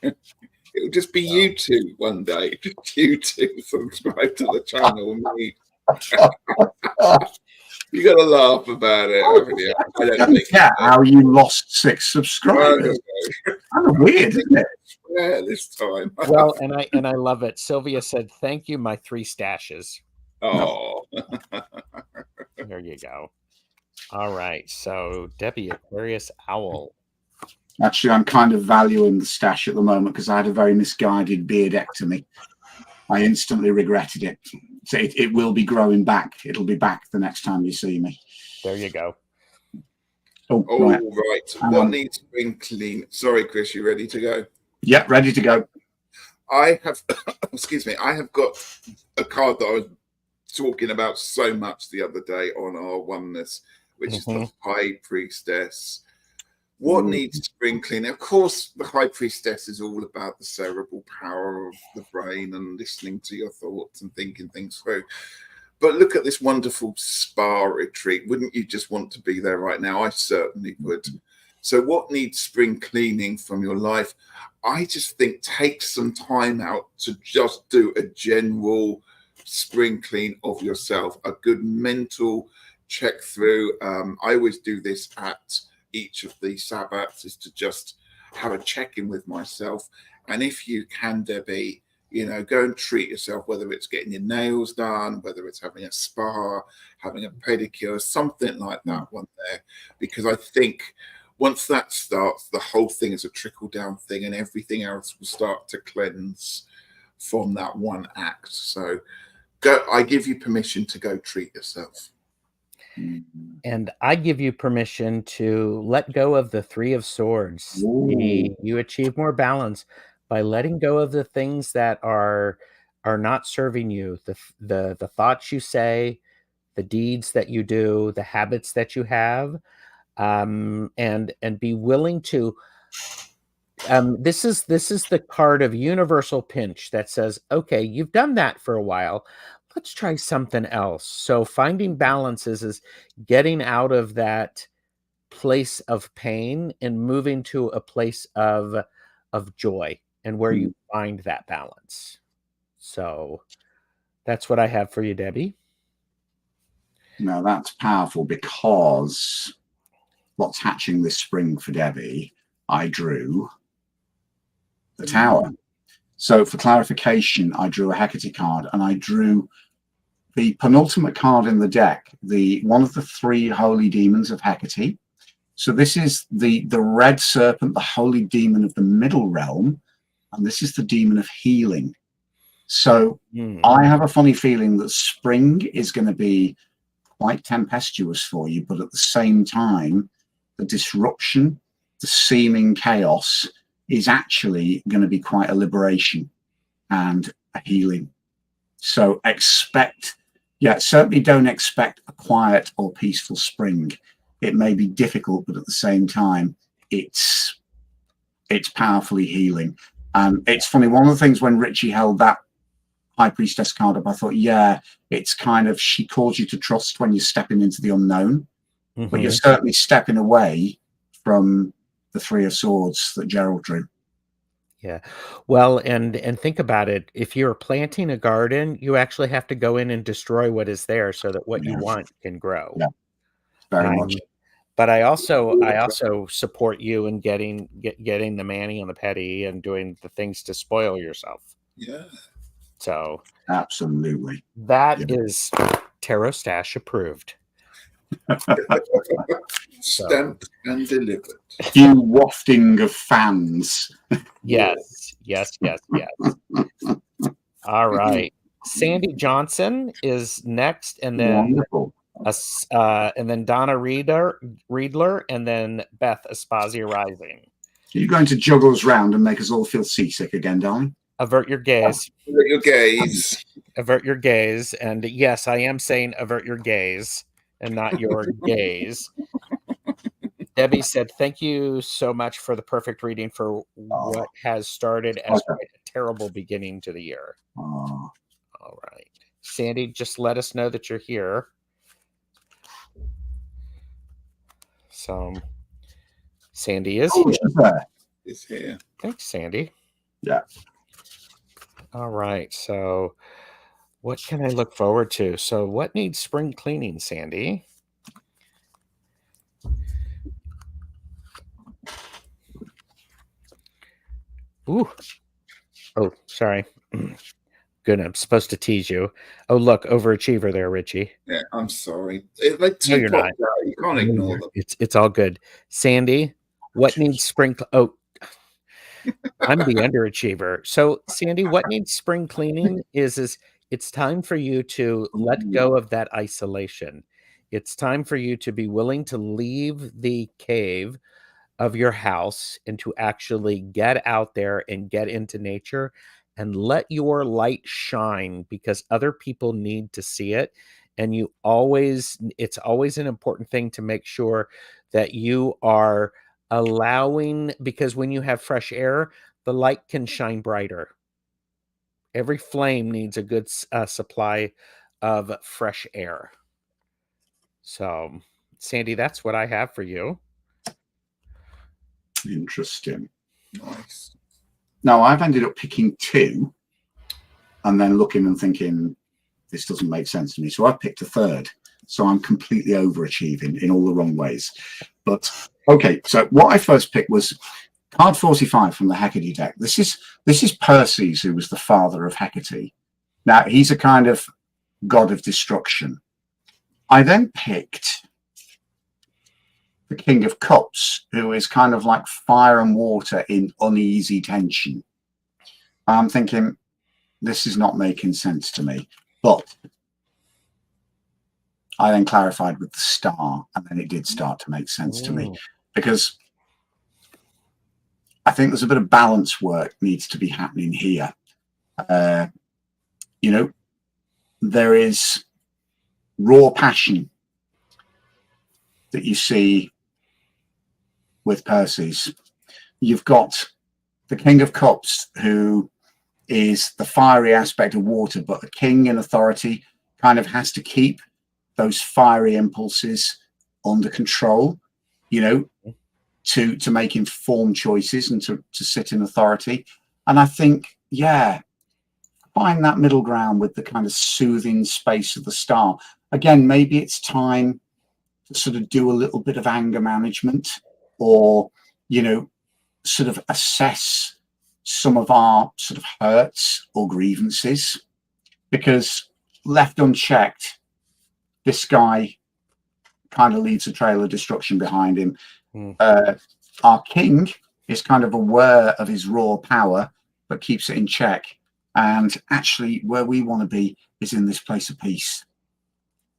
Speaker 3: It'll just be you 2 one day. Just you 2 subscribe to the channel. You got to laugh about it, haven't you?
Speaker 2: I don't care how you lost 6 subscribers. Kind of weird, isn't it?
Speaker 3: Yeah, this time.
Speaker 1: Well, and I love it. Sylvia said, "Thank you, my 3 stashes."
Speaker 3: Oh,
Speaker 1: there you go. All right, so Debbie, Aquarius Owl.
Speaker 2: Actually, I'm kind of valuing the stash at the moment because I had a very misguided beardectomy. I instantly regretted it. So it will be growing back. It'll be back the next time you see me.
Speaker 1: There you go.
Speaker 3: Oh, right. What needs spring clean? Sorry, Chris, you ready to go?
Speaker 2: Yep, ready to go.
Speaker 3: I have, excuse me, I have got a card that I was talking about so much the other day on our oneness, which is the High Priestess. What needs spring cleaning? Of course, the High Priestess is all about the cerebral power of the brain and listening to your thoughts and thinking things through. But look at this wonderful spa retreat. Wouldn't you just want to be there right now? I certainly would. So what needs spring cleaning from your life? I just think take some time out to just do a general spring clean of yourself, a good mental check through. I always do this at each of the Sabbats, is to just have a check-in with myself. And if you can, Debbie, you know, go and treat yourself, whether it's getting your nails done, whether it's having a spa, having a pedicure, something like that one there. Because I think once that starts, the whole thing is a trickle-down thing and everything else will start to cleanse from that one act. So go. I give you permission to go treat yourself.
Speaker 1: And I give you permission to let go of the 3 of Swords. You achieve more balance by letting go of the things that are not serving you, the thoughts you say, the deeds that you do, the habits that you have, and be willing to. This is the card of universal pinch that says, okay, you've done that for a while. Let's try something else. So finding balance is getting out of that place of pain and moving to a place of joy and where you find that balance. So that's what I have for you, Debbie.
Speaker 2: Now that's powerful, because what's hatching this spring for Debbie, I drew the Tower. So for clarification, I drew a Hecate card, and I drew the penultimate card in the deck, one of the 3 holy demons of Hecate. So this is the red serpent, the holy demon of the middle realm, and this is the demon of healing. So I have a funny feeling that spring is going to be quite tempestuous for you, but at the same time, the disruption, the seeming chaos is actually going to be quite a liberation and a healing. So certainly don't expect a quiet or peaceful spring. It may be difficult, but at the same time, it's powerfully healing. And it's funny, one of the things when Ritchie held that High Priestess card up, I thought, yeah, it's kind of, she calls you to trust when you're stepping into the unknown, but you're certainly stepping away from the 3 of Swords that Gerald drew.
Speaker 1: Yeah. Well, and think about it. If you're planting a garden, you actually have to go in and destroy what is there so that what you want can grow.
Speaker 2: Yeah, very much.
Speaker 1: But I also support you in getting the mani and the petty and doing the things to spoil yourself.
Speaker 3: Yeah.
Speaker 1: So
Speaker 2: absolutely.
Speaker 1: That is TarotStache approved.
Speaker 3: Stamped and delivered.
Speaker 2: You wafting of fans.
Speaker 1: Yes. All right. Sandy Johnson is next, and then and then Donna Riedler, and then Beth Aspasia Rising.
Speaker 2: Are you going to juggle us round and make us all feel seasick again, darling?
Speaker 1: Avert your gaze.
Speaker 3: Avert your gaze.
Speaker 1: Avert your gaze. And yes, I am saying avert your gaze and not your gaze. Debbie said, thank you so much for the perfect reading for what has started as a terrible beginning to the year. All right. Sandy, just let us know that you're here. So Sandy is here.
Speaker 3: Is here.
Speaker 1: Thanks, Sandy.
Speaker 2: Yeah.
Speaker 1: All right. So what can I look forward to? So what needs spring cleaning, Sandy? Ooh. Oh, sorry. Good. I'm supposed to tease you. Oh, look, overachiever there, Ritchie.
Speaker 3: Yeah, I'm sorry. Like
Speaker 1: No,
Speaker 3: two
Speaker 1: you're
Speaker 3: popped
Speaker 1: not.
Speaker 3: out. You can't ignore them.
Speaker 1: It's all good. Sandy, what needs spring? Oh, I'm the underachiever. So, Sandy, what needs spring cleaning is it's time for you to let go of that isolation. It's time for you to be willing to leave the cave of your house and to actually get out there and get into nature and let your light shine, because other people need to see it. And it's always an important thing to make sure that you are allowing, because when you have fresh air, the light can shine brighter. Every flame needs a good supply of fresh air. So, Sandy, that's what I have for you.
Speaker 2: Interesting.
Speaker 3: Nice.
Speaker 2: Now, I've ended up picking 2 and then looking and thinking, this doesn't make sense to me. So I picked a 3rd. So I'm completely overachieving in all the wrong ways. But okay, so what I first picked was card 45 from the Hekatea deck. This is Perseus, who was the father of Hecate. Now, he's a kind of god of destruction. I then picked the King of Cups, who is kind of like fire and water in uneasy tension. I'm thinking, this is not making sense to me. But I then clarified with the star, and then it did start to make sense to me, because I think there's a bit of balance work needs to be happening here. You know, there is raw passion that you see with Perseus. You've got the King of Cups, who is the fiery aspect of water, but a king in authority kind of has to keep those fiery impulses under control, you know, to make informed choices and to sit in authority. And I think, yeah, find that middle ground with the kind of soothing space of the star. Again, maybe it's time to sort of do a little bit of anger management, or, you know, sort of assess some of our sort of hurts or grievances, because left unchecked, this guy kind of leaves a trail of destruction behind him. Our king is kind of aware of his raw power, but keeps it in check. And actually, where we want to be is in this place of peace.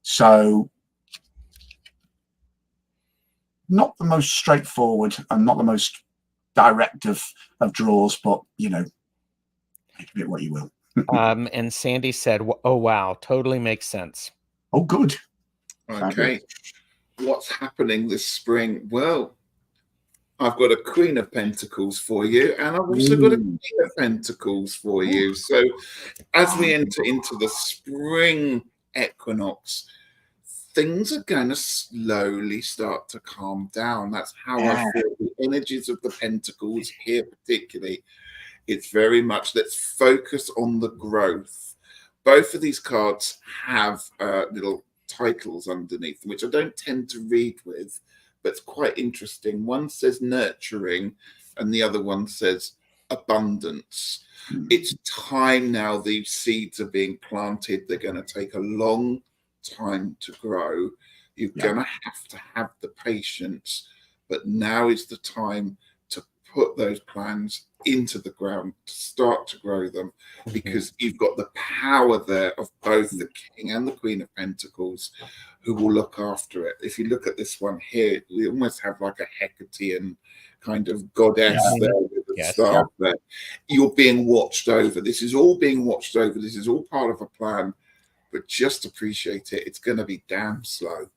Speaker 2: So, not the most straightforward and not the most direct of draws, but, you know, make of it what you will.
Speaker 1: And Sandy said, oh, wow, totally makes sense.
Speaker 2: Oh, good.
Speaker 3: Okay. What's happening this spring? Well, I've got a Queen of Pentacles for you, and I've also got a King of Pentacles for you. So as we enter into the spring equinox, things are going to slowly start to calm down. That's how I feel the energies of the Pentacles here particularly. It's very much, let's focus on the growth. Both of these cards have little titles underneath them, which I don't tend to read with, but it's quite interesting. One says nurturing and the other one says abundance. It's time now these seeds are being planted. They're going to take a long time to grow. You're going to have the patience, but now is the time to put those plans into the ground, to start to grow them, because you've got the power there of both the King and the Queen of Pentacles who will look after it. If you look at this one here, we almost have like a Hekatean kind of goddess there with the staff there. You're being watched over. This is all being watched over. This is all part of a plan, but just appreciate it. It's going to be damn slow.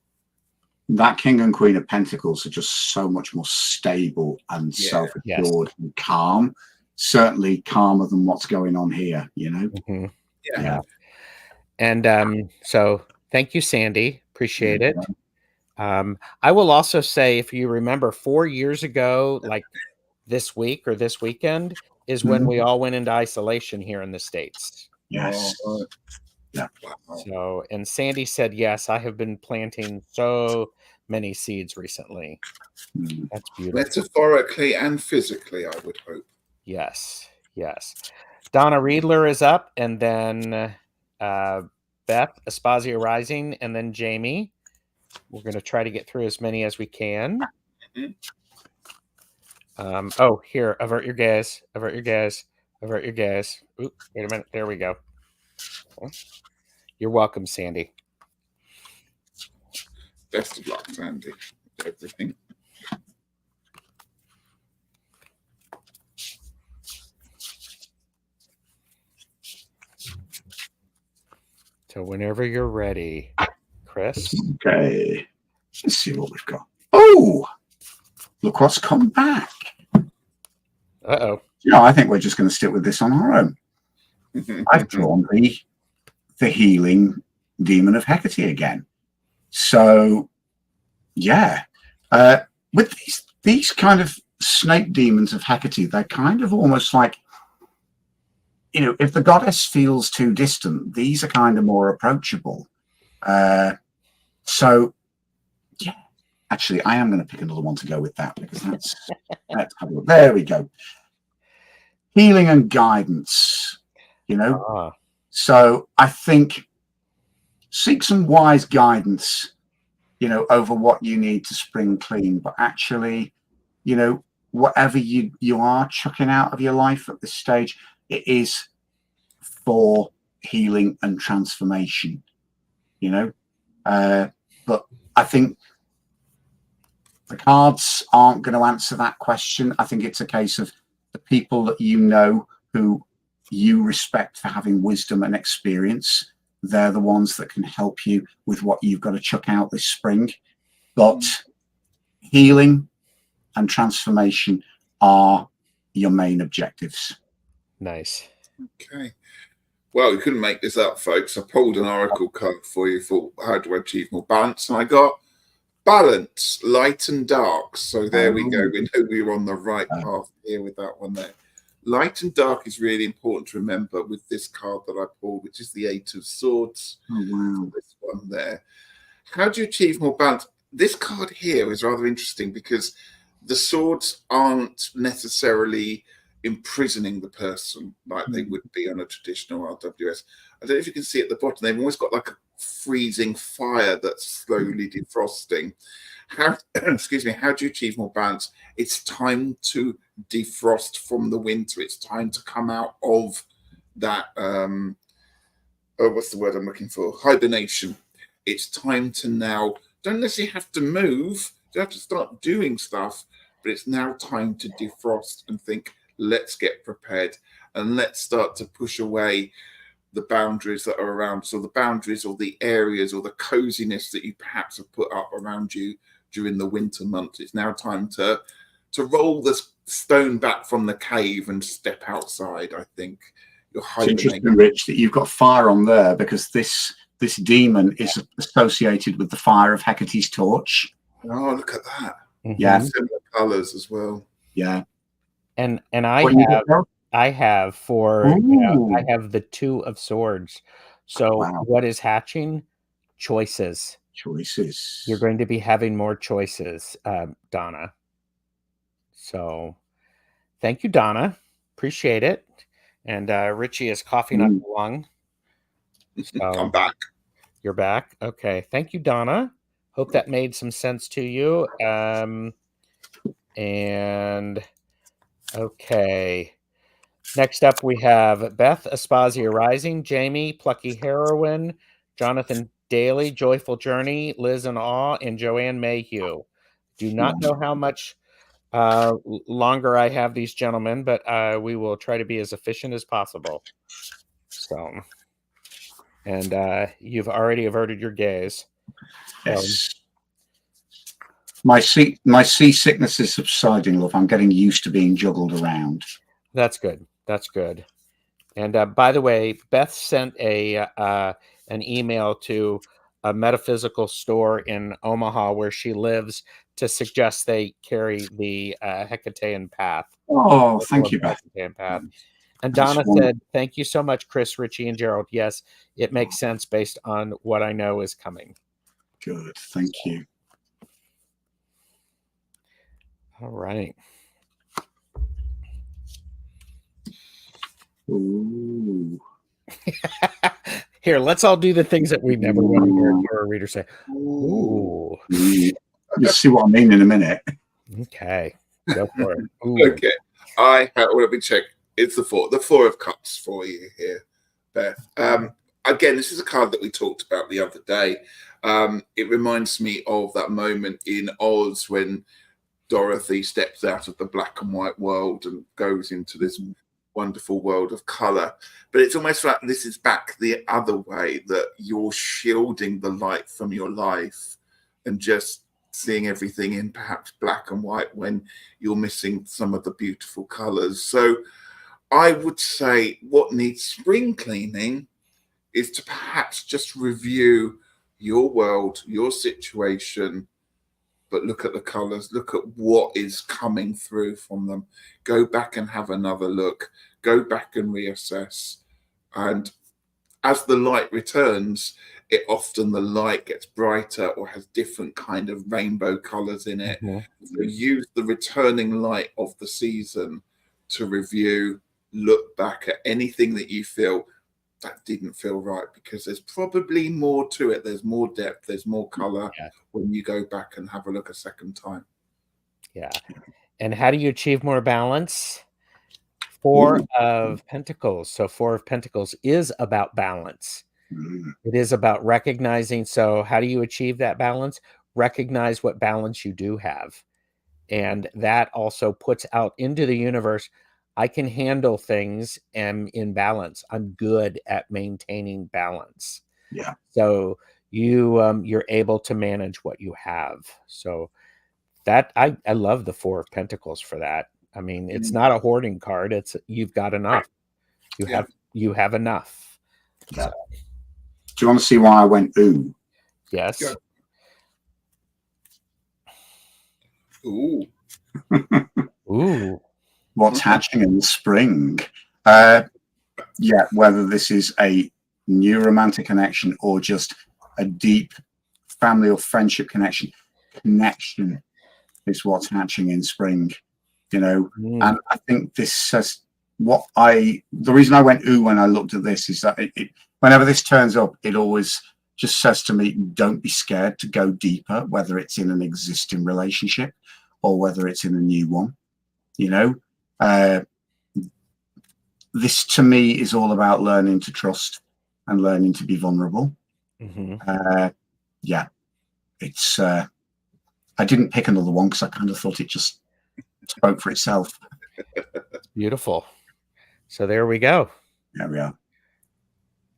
Speaker 2: That King and Queen of Pentacles are just so much more stable and self-assured and calm. Certainly calmer than what's going on here, you know?
Speaker 1: And so thank you, Sandy. Appreciate it. I will also say, if you remember 4 years ago, like this week or this weekend, is when we all went into isolation here in the States.
Speaker 2: Yes.
Speaker 1: So, and Sandy said, yes, I have been planting so many seeds recently. That's beautiful.
Speaker 3: Metaphorically and physically, I would hope.
Speaker 1: Yes. Donna Riedler is up, and then Beth Aspasia Rising, and then Jamie. We're going to try to get through as many as we can. Oh, here, avert your gaze. Oop, wait a minute. There we go. You're welcome, Sandy.
Speaker 3: Best of luck, Sandy. Everything.
Speaker 1: So whenever you're ready, Chris.
Speaker 2: Okay. Let's see what we've got. Oh, look what's come back.
Speaker 1: Uh-oh.
Speaker 2: I think we're just going to stick with this on our own. I've drawn the healing demon of Hekatea again. So, yeah. With these kind of snake demons of Hekatea, they're kind of almost like, if the goddess feels too distant, these are kind of more approachable. So, yeah. Actually, I am going to pick another one to go with that, because let's have a look. There we go. Healing and guidance, So I think seek some wise guidance, over what you need to spring clean. But actually, whatever you are chucking out of your life at this stage, it is for healing and transformation, But I think the cards aren't going to answer that question. I think it's a case of the people that who you respect for having wisdom and experience. They're the ones that can help you with what you've got to chuck out this spring. But healing and transformation are your main objectives.
Speaker 1: Nice.
Speaker 3: Okay. Well, you couldn't make this up, folks. I pulled an oracle card for you for how to achieve more balance, and I got balance, light and dark. So there we go. We know we were on the right path here with that one there. Light and dark is really important to remember with this card that I pulled, which is the Eight of Swords. This one there. How do you achieve more balance? This card here is rather interesting because the swords aren't necessarily imprisoning the person like they would be on a traditional RWS. I don't know if you can see at the bottom, they've always got like a freezing fire that's slowly defrosting. How excuse me, how do you achieve more balance? It's time to defrost from the winter. It's time to come out of that what's the word I'm looking for? Hibernation. It's time to now, don't necessarily have to move, you have to start doing stuff, but it's now time to defrost and think, let's get prepared and let's start to push away the boundaries that are around. So the boundaries or the areas or the coziness that you perhaps have put up around you during the winter months. It's now time to roll the stone back from the cave and step outside. I think you're hibernating.
Speaker 2: It's interesting, Rich, that you've got fire on there, because this demon is associated with the fire of Hecate's torch.
Speaker 3: Oh, look at that.
Speaker 2: Yeah.
Speaker 3: Similar colors as well.
Speaker 2: Yeah.
Speaker 1: And I have I have the Two of Swords. So what is hatching? Choices. You're going to be having more choices, Donna. So thank you, Donna. Appreciate it. And Ritchie is coughing up the lung. So
Speaker 3: I'm back.
Speaker 1: You're back. Okay. Thank you, Donna. Hope that made some sense to you. And okay. Next up, we have Beth Aspasia Rising, Jamie Plucky Heroine, Jonathan Daly, Joyful Journey, Liz in Awe, and Joanne Mayhew. Do not know how much longer I have these gentlemen, but we will try to be as efficient as possible. So, and you've already averted your gaze.
Speaker 2: Yes. My seasickness is subsiding, love. I'm getting used to being juggled around.
Speaker 1: That's good. That's good. And by the way, Beth sent an email to a metaphysical store in Omaha where she lives to suggest they carry the Hekatean Path.
Speaker 2: Oh, thank you, Beth.
Speaker 1: Hekatean Path. And Donna said, "Thank you so much, Chris, Ritchie, and Gerald. Yes, it makes sense based on what I know is coming."
Speaker 2: Good. Thank you.
Speaker 1: All right.
Speaker 2: Ooh.
Speaker 1: Here, let's all do the things that we never want to hear a reader say. Ooh.
Speaker 2: You'll see what I mean in a minute.
Speaker 1: Okay. Go for it. Ooh.
Speaker 3: Okay. Let me check. It's the Four of Cups for you here, Beth. Again, this is a card that we talked about the other day. It reminds me of that moment in Oz when Dorothy steps out of the black and white world and goes into this wonderful world of color. But it's almost like this is back the other way, that you're shielding the light from your life and just seeing everything in perhaps black and white when you're missing some of the beautiful colors. So I would say what needs spring cleaning is to perhaps just review your world, your situation, but look at the colors, look at what is coming through from them. Go back and have another look. Go back and reassess. And as the light returns, the light gets brighter or has different kind of rainbow colors in it. So use the returning light of the season to review, look back at anything that you feel that didn't feel right, because there's probably more to it. There's more depth, there's more color when you go back and have a look a second time.
Speaker 1: Yeah. And how do you achieve more balance? Four of Pentacles. So Four of Pentacles is about balance. It is about recognizing. So how do you achieve that balance? Recognize what balance you do have. And that also puts out into the universe, I can handle things and in balance. I'm good at maintaining balance.
Speaker 2: Yeah.
Speaker 1: So you're able to manage what you have. So that I love the Four of Pentacles for that. I mean, it's not a hoarding card. It's you've got enough. You have enough.
Speaker 2: Yeah. So. Do you want to see why I went ooh?
Speaker 1: Yes.
Speaker 3: Yeah. Ooh.
Speaker 1: Ooh.
Speaker 2: What's hatching in the spring? Whether this is a new romantic connection or just a deep family or friendship connection is what's hatching in spring, And I think this says the reason I went ooh when I looked at this is that whenever this turns up, it always just says to me, don't be scared to go deeper, whether it's in an existing relationship or whether it's in a new one, this to me is all about learning to trust and learning to be vulnerable. It's I didn't pick another one because I kind of thought it just spoke for itself.
Speaker 1: Beautiful. So there we go.
Speaker 2: There we are.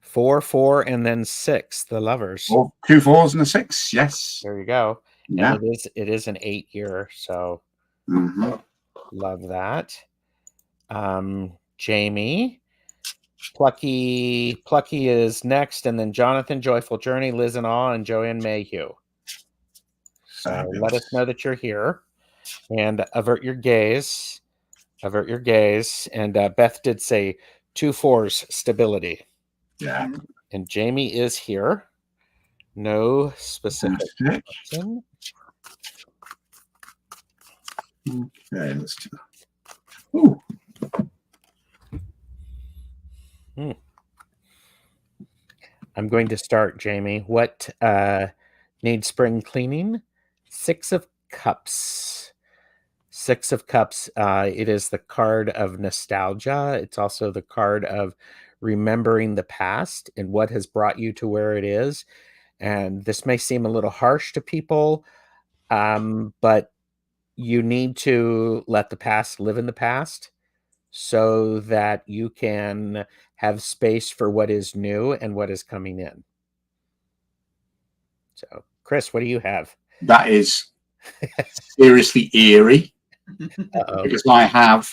Speaker 1: 4, 4, and then 6, the Lovers.
Speaker 2: 2 4s and a 6, yes.
Speaker 1: There you go.
Speaker 2: Yeah.
Speaker 1: And it is an 8 year, so love that. Jamie, Plucky is next, and then Jonathan, Joyful Journey, Liz and Awe, and Joanne Mayhew. So let us know that you're here, and avert your gaze. And Beth did say 2 4s stability.
Speaker 2: Yeah.
Speaker 1: And Jamie is here. No specific person.
Speaker 2: Okay, let's do that. Ooh.
Speaker 1: I'm going to start, Jamie. What needs spring cleaning? 6 of Cups. 6 of Cups. It is the card of nostalgia. It's also the card of remembering the past and what has brought you to where it is. And this may seem a little harsh to people, but you need to let the past live in the past so that you can have space for what is new and what is coming in. So, Chris, what do you have?
Speaker 2: That is seriously eerie. Because I have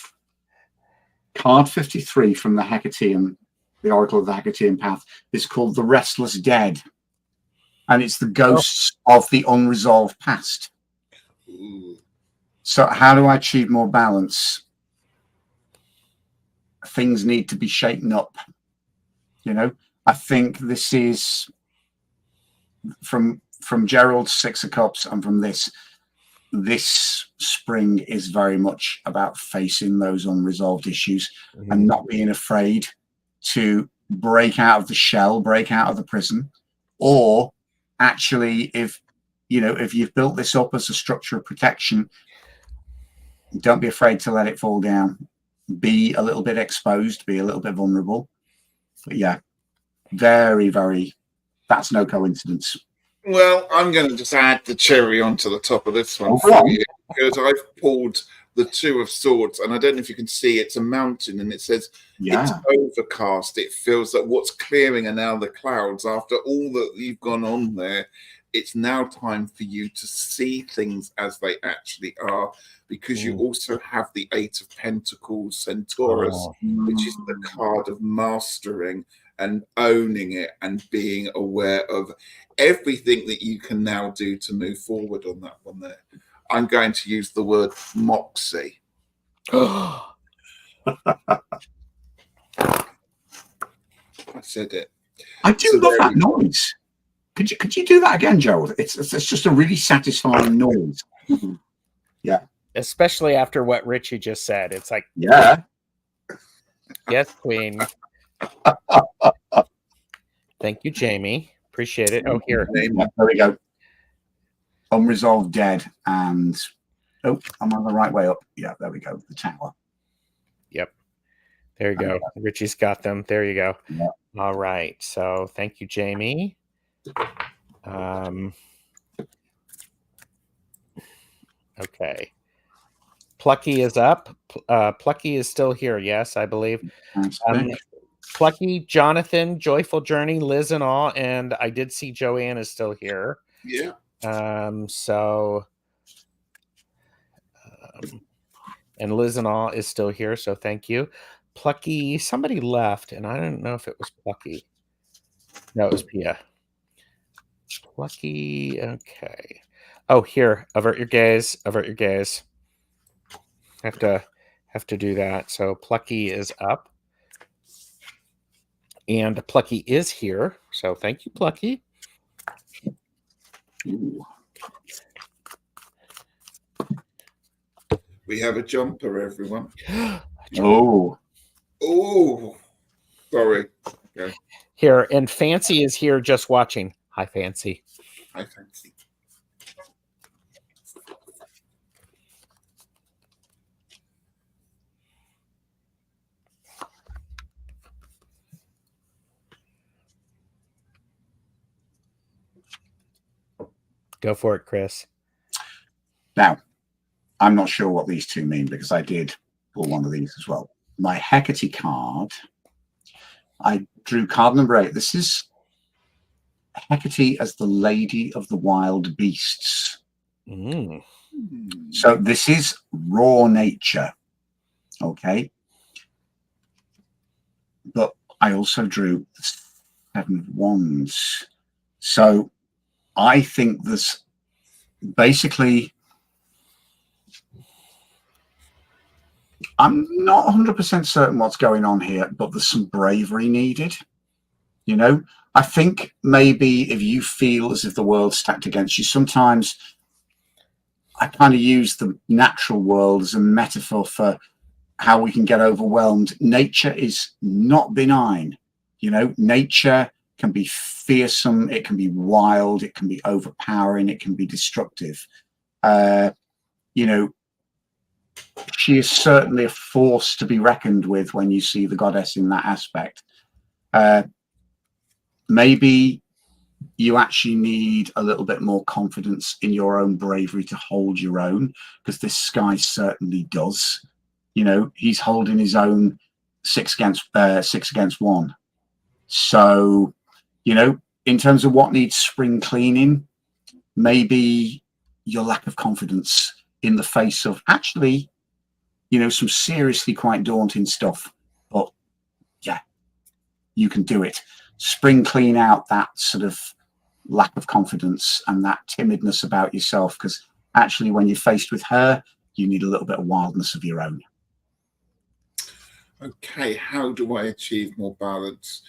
Speaker 2: card 53 from the Hekatean, the Oracle of the Hekatean Path. It's called The Restless Dead. And it's the ghosts of the unresolved past. So how do I achieve more balance? Things need to be shaken up. I think this is from Gerald's 6 of Cups and from this. this spring is very much about facing those unresolved issues and not being afraid to break out of the shell, break out of the prison, or actually, if you've built this up as a structure of protection, don't be afraid to let it fall down. Be a little bit exposed, be a little bit vulnerable. But yeah, very, very, that's no coincidence.
Speaker 3: Well, I'm going to just add the cherry onto the top of this one for you, because I've pulled the Two of Swords, and I don't know if you can see, it's a mountain, and it says it's overcast. It feels that what's clearing are now the clouds. After all that you've gone on there, it's now time for you to see things as they actually are, because you also have the Eight of Pentacles, Centaurus, which is the card of mastering and owning it and being aware of everything that you can now do to move forward on that one there. I'm going to use the word moxie. I said it.
Speaker 2: I do love that noise. Could you do that again, Gerald? It's just a really satisfying noise. Yeah.
Speaker 1: Especially after what Ritchie just said. It's like,
Speaker 2: yeah.
Speaker 1: Yes, Queen. Thank you, Jamie. Appreciate it. Oh, here.
Speaker 2: Yeah, there we go. Unresolved dead, and I'm on the right way up. Yeah, there we go. The tower.
Speaker 1: Yep. There you go. Ritchie's got them. There you go.
Speaker 2: Yeah.
Speaker 1: All right. So thank you, Jamie. Okay. Plucky is up. Plucky is still here. Yes, I believe. Plucky, Jonathan, Joyful Journey, Liz and all, and I did see Joanne is still here.
Speaker 3: Yeah.
Speaker 1: And Liz and all is still here, so thank you. Plucky, somebody left, and I don't know if it was Plucky. No, it was Pia. Plucky, okay. Oh, here, avert your gaze. Avert your gaze. Have to do that. So Plucky is up. And Plucky is here. So thank you, Plucky.
Speaker 2: Ooh.
Speaker 3: We have a jumper, everyone.
Speaker 2: Oh.
Speaker 3: Sorry. Okay.
Speaker 1: Here, and Fancy is here just watching. Hi, Fancy.
Speaker 3: Hi, Fancy.
Speaker 1: Go for it, Chris.
Speaker 2: Now, I'm not sure what these two mean because I did pull one of these as well. My Hecate card, I drew card number 8. This is Hecate as the Lady of the Wild Beasts. So this is raw nature, okay? But I also drew the 7 of Wands. So I think there's basically, I'm not 100% certain what's going on here, but there's some bravery needed. You know, I think maybe if you feel as if the world's stacked against you, sometimes I kind of use the natural world as a metaphor for how we can get overwhelmed. Nature is not benign. You know, nature can be fearsome, it can be wild, it can be overpowering, it can be destructive. You know, she is certainly a force to be reckoned with when you see the goddess in that aspect. Maybe you actually need a little bit more confidence in your own bravery to hold your own, because this Sky certainly does. You know, he's holding his own 6 against 1. So, you know, in terms of what needs spring cleaning, maybe your lack of confidence in the face of actually, you know, some seriously quite daunting stuff. But yeah, you can do it. Spring clean out that sort of lack of confidence and that timidness about yourself, because actually when you're faced with her, you need a little bit of wildness of your own.
Speaker 3: Okay, how do I achieve more balance?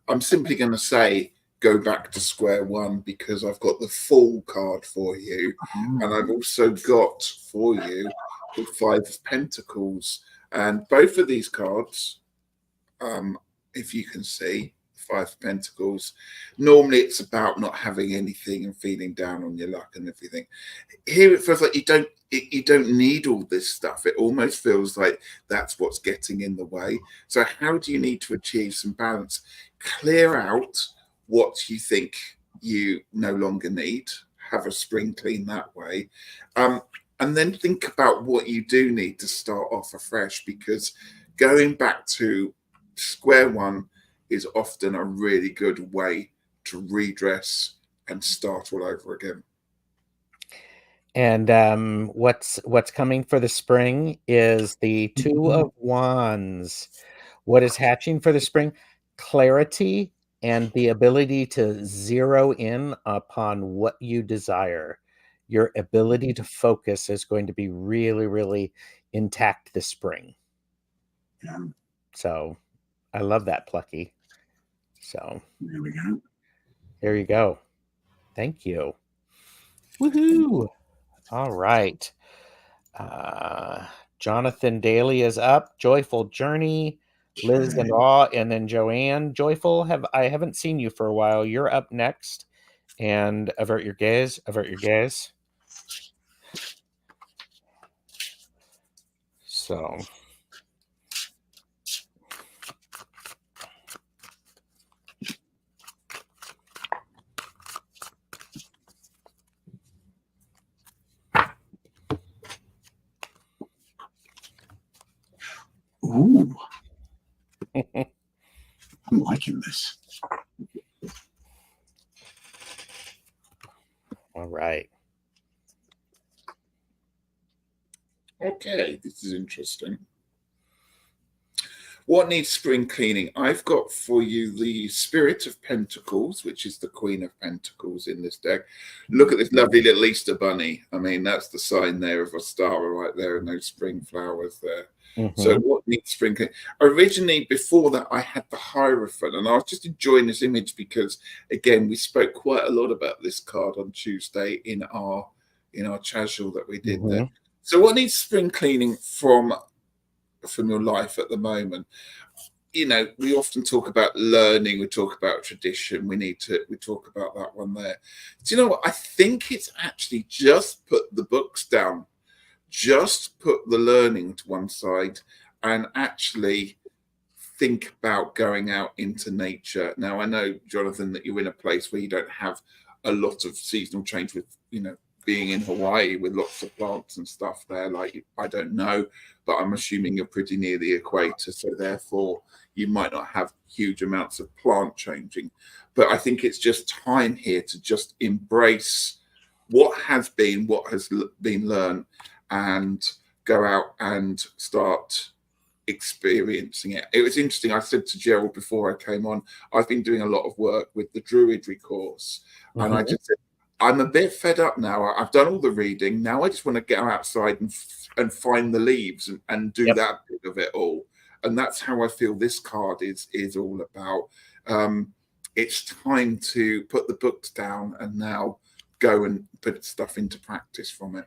Speaker 3: I'm simply going to say, go back to square one, because I've got the Fool card for you, and I've also got for you the Five of Pentacles. And both of these cards, if you can see, Five of Pentacles, normally it's about not having anything and feeling down on your luck and everything. Here it feels like you don't need all this stuff. It almost feels like that's what's getting in the way. So how do you need to achieve some balance? Clear out what you think you no longer need, have a spring clean that way, and then think about what you do need to start off afresh, because going back to square one is often a really good way to redress and start all over again.
Speaker 1: And what's coming for the spring is the Two of Wands. What is hatching for the spring? Clarity and the ability to zero in upon what you desire. Your ability to focus is going to be really, really intact this spring.
Speaker 2: Yeah.
Speaker 1: So I love that, Plucky. So
Speaker 2: there we go.
Speaker 1: There you go. Thank you. Woohoo! All right. Jonathan Daly is up. Joyful Journey. Liz and Awe, and then Joanne. Joyful, I haven't seen you for a while. You're up next. And avert your gaze. Avert your gaze. So
Speaker 2: ooh. I'm liking this.
Speaker 1: All right.
Speaker 3: Okay, this is interesting. What needs spring cleaning? I've got for you the Spirit of Pentacles, which is the Queen of Pentacles in this deck. Look at this lovely little Easter bunny. I mean, that's the sign there of Ostara right there, and those spring flowers there. Mm-hmm. So what needs spring cleaning? Originally, before that, I had the Hierophant, and I was just enjoying this image because, again, we spoke quite a lot about this card on Tuesday in our casual that we did there. So what needs spring cleaning from your life at the moment? You know, we often talk about learning, we talk about tradition, we talk about that one there. Do you know what? I think it's actually just put the books down, just put the learning to one side, and actually think about going out into nature. Now, I know, Jonathan, that you're in a place where you don't have a lot of seasonal change with, being in Hawaii with lots of plants and stuff there. Like, I don't know, but I'm assuming you're pretty near the equator, so therefore you might not have huge amounts of plant changing. But I think it's just time here to just embrace what has been learned, and go out and start experiencing it. It was interesting. I said to Gerald before I came on, I've been doing a lot of work with the Druidry course, and I just said, I'm a bit fed up now. I've done all the reading. Now I just want to get outside and find the leaves and do that bit of it all. And that's how I feel this card is all about. It's time to put the books down and now go and put stuff into practice from it.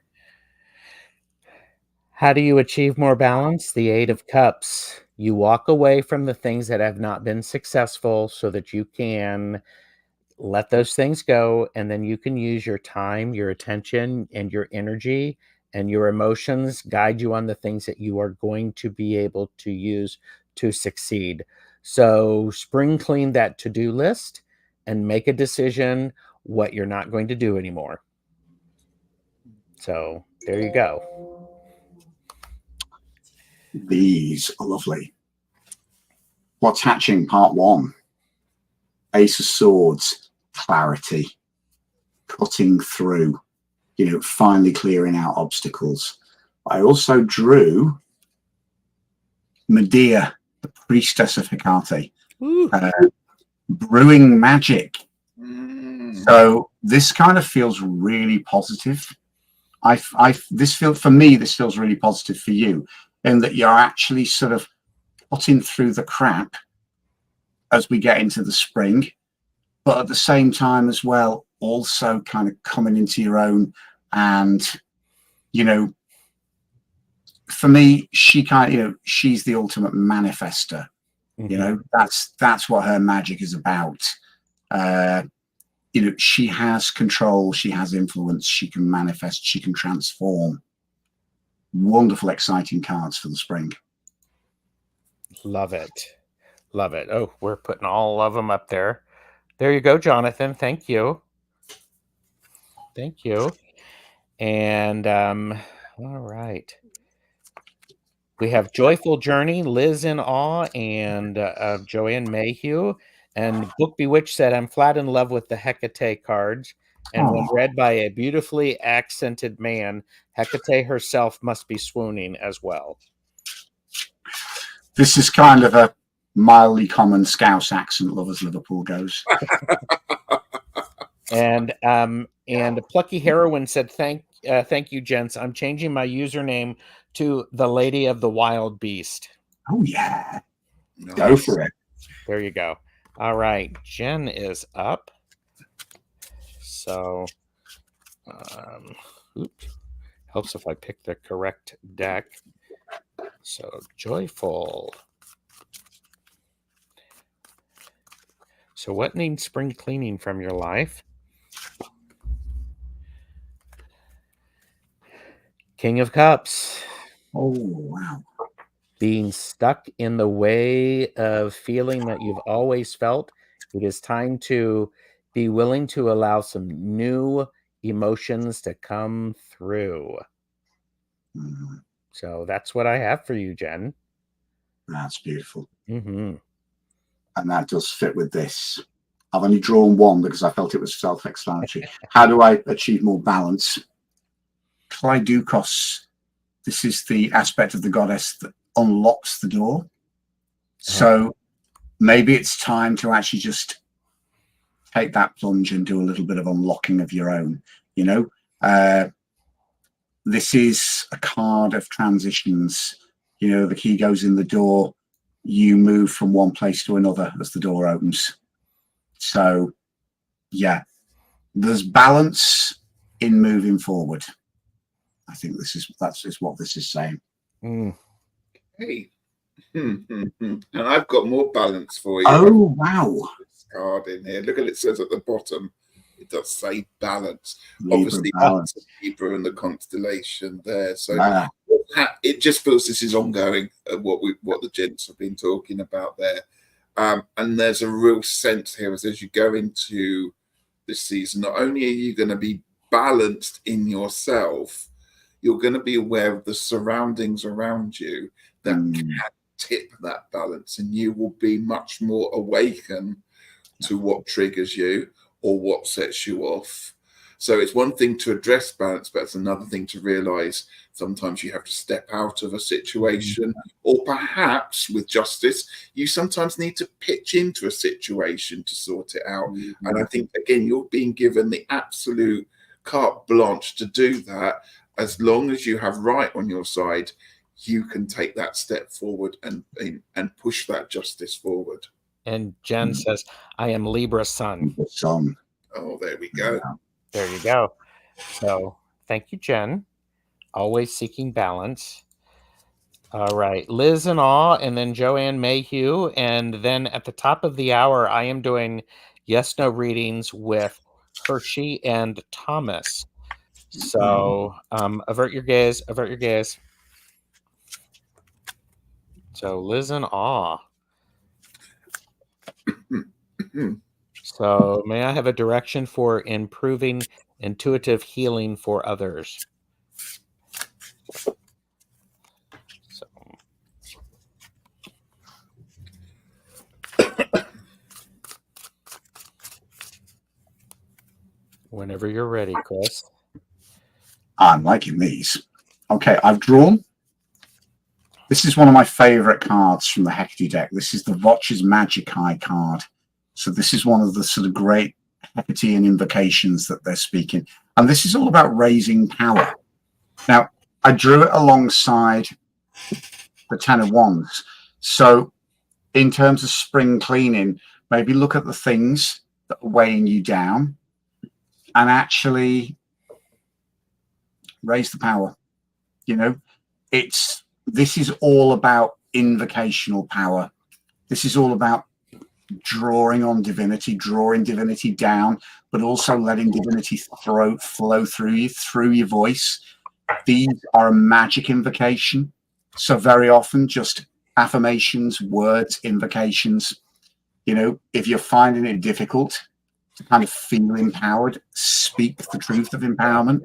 Speaker 1: How do you achieve more balance? The Eight of Cups. You walk away from the things that have not been successful so that you can let those things go, and then you can use your time, your attention, and your energy and your emotions guide you on the things that you are going to be able to use to succeed. So spring clean that to-do list and make a decision what you're not going to do anymore. So there you go.
Speaker 2: These are lovely. What's hatching? Part 1. Ace of Swords, clarity, cutting through, finally clearing out obstacles. I also drew Medea, the priestess of Hekate, brewing magic. So this kind of feels really positive. This feels really positive for you, in that you're actually sort of cutting through the crap as we get into the spring, but at the same time as well, also kind of coming into your own. And, you know, for me, she kind of, you know, she's the ultimate manifester. You know, that's what her magic is about. You know, she has control, she has influence, she can manifest, she can transform. Wonderful, exciting cards for the spring.
Speaker 1: Love it. Love it. Oh, we're putting all of them up there. There you go, Jonathan. Thank you. Thank you. And all right. We have Joyful Journey, Liz in Awe, and Joanne Mayhew. And Book Bewitched said, I'm flat in love with the Hecate cards. And when read by a beautifully accented man, Hecate herself must be swooning as well.
Speaker 2: This is kind of a mildly common Scouse accent, Lovers Liverpool goes.
Speaker 1: And Plucky Heroine said, thank you, gents. I'm changing my username to the Lady of the Wild Beast.
Speaker 2: Oh, yeah. Nice. Go for it.
Speaker 1: There you go. All right. Jen is up. So, helps if I pick the correct deck. So, Joyful. So, what needs spring cleaning from your life? King of Cups.
Speaker 2: Oh, wow.
Speaker 1: Being stuck in the way of feeling that you've always felt. It is time to be willing to allow some new emotions to come through. So that's what I have for you, Jen.
Speaker 2: That's beautiful. And that does fit with this. I've only drawn one because I felt it was self-explanatory. How do I achieve more balance? Kleidukos. This is the aspect of the goddess that unlocks the door. So maybe it's time to actually just take that plunge and do a little bit of unlocking of your own. You know, this is a card of transitions. You know, the key goes in the door. You move from one place to another as the door opens. So, yeah, there's balance in moving forward. I think that's what this is saying.
Speaker 3: Hey, and I've got more balance for you.
Speaker 2: Oh, wow!
Speaker 3: Card in here. Look at it says at the bottom. It does say balance.
Speaker 2: Libra
Speaker 3: obviously,
Speaker 2: balance.
Speaker 3: That's Libra and the constellation there. So it just feels this is ongoing. What the gents have been talking about there, and there's a real sense here as you go into this season. Not only are you going to be balanced in yourself, you're going to be aware of the surroundings around you that can tip that balance, and you will be much more awakened to what triggers you or what sets you off. So it's one thing to address balance, but it's another thing to realize sometimes you have to step out of a situation, or perhaps with justice, you sometimes need to pitch into a situation to sort it out. And I think, again, you're being given the absolute carte blanche to do that. As long as you have right on your side, you can take that step forward and push that justice forward.
Speaker 1: And Jen says, I am Libra Sun.
Speaker 3: Oh, there we go.
Speaker 1: There you go. So thank you, Jen. Always seeking balance. All right. Liz in Awe, and then Joanne Mayhew. And then at the top of the hour, I am doing yes-no readings with Hershey and Thomas. So avert your gaze, avert your gaze. So Liz in Awe. So may I have a direction for improving intuitive healing for others? So. Whenever you're ready, Chris.
Speaker 2: I'm liking these. Okay, I've drawn. This is one of my favorite cards from the Hecate deck. This is the Vocha's Magic Eye card. So this is one of the sort of great Hecatean invocations that they're speaking. And this is all about raising power. Now, I drew it alongside the Ten of Wands. So in terms of spring cleaning, maybe look at the things that are weighing you down, and actually raise the power. You know, this is all about invocational power. This is all about drawing on divinity, drawing divinity down, but also letting divinity flow through you, through your voice. These are a magic invocation. So very often just affirmations, words, invocations. You know, if you're finding it difficult to kind of feel empowered, speak the truth of empowerment.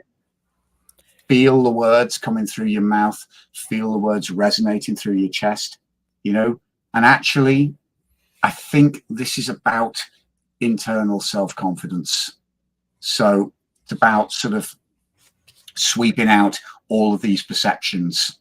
Speaker 2: Feel the words coming through your mouth, feel the words resonating through your chest, you know, and actually, I think this is about internal self-confidence. So it's about sort of sweeping out all of these perceptions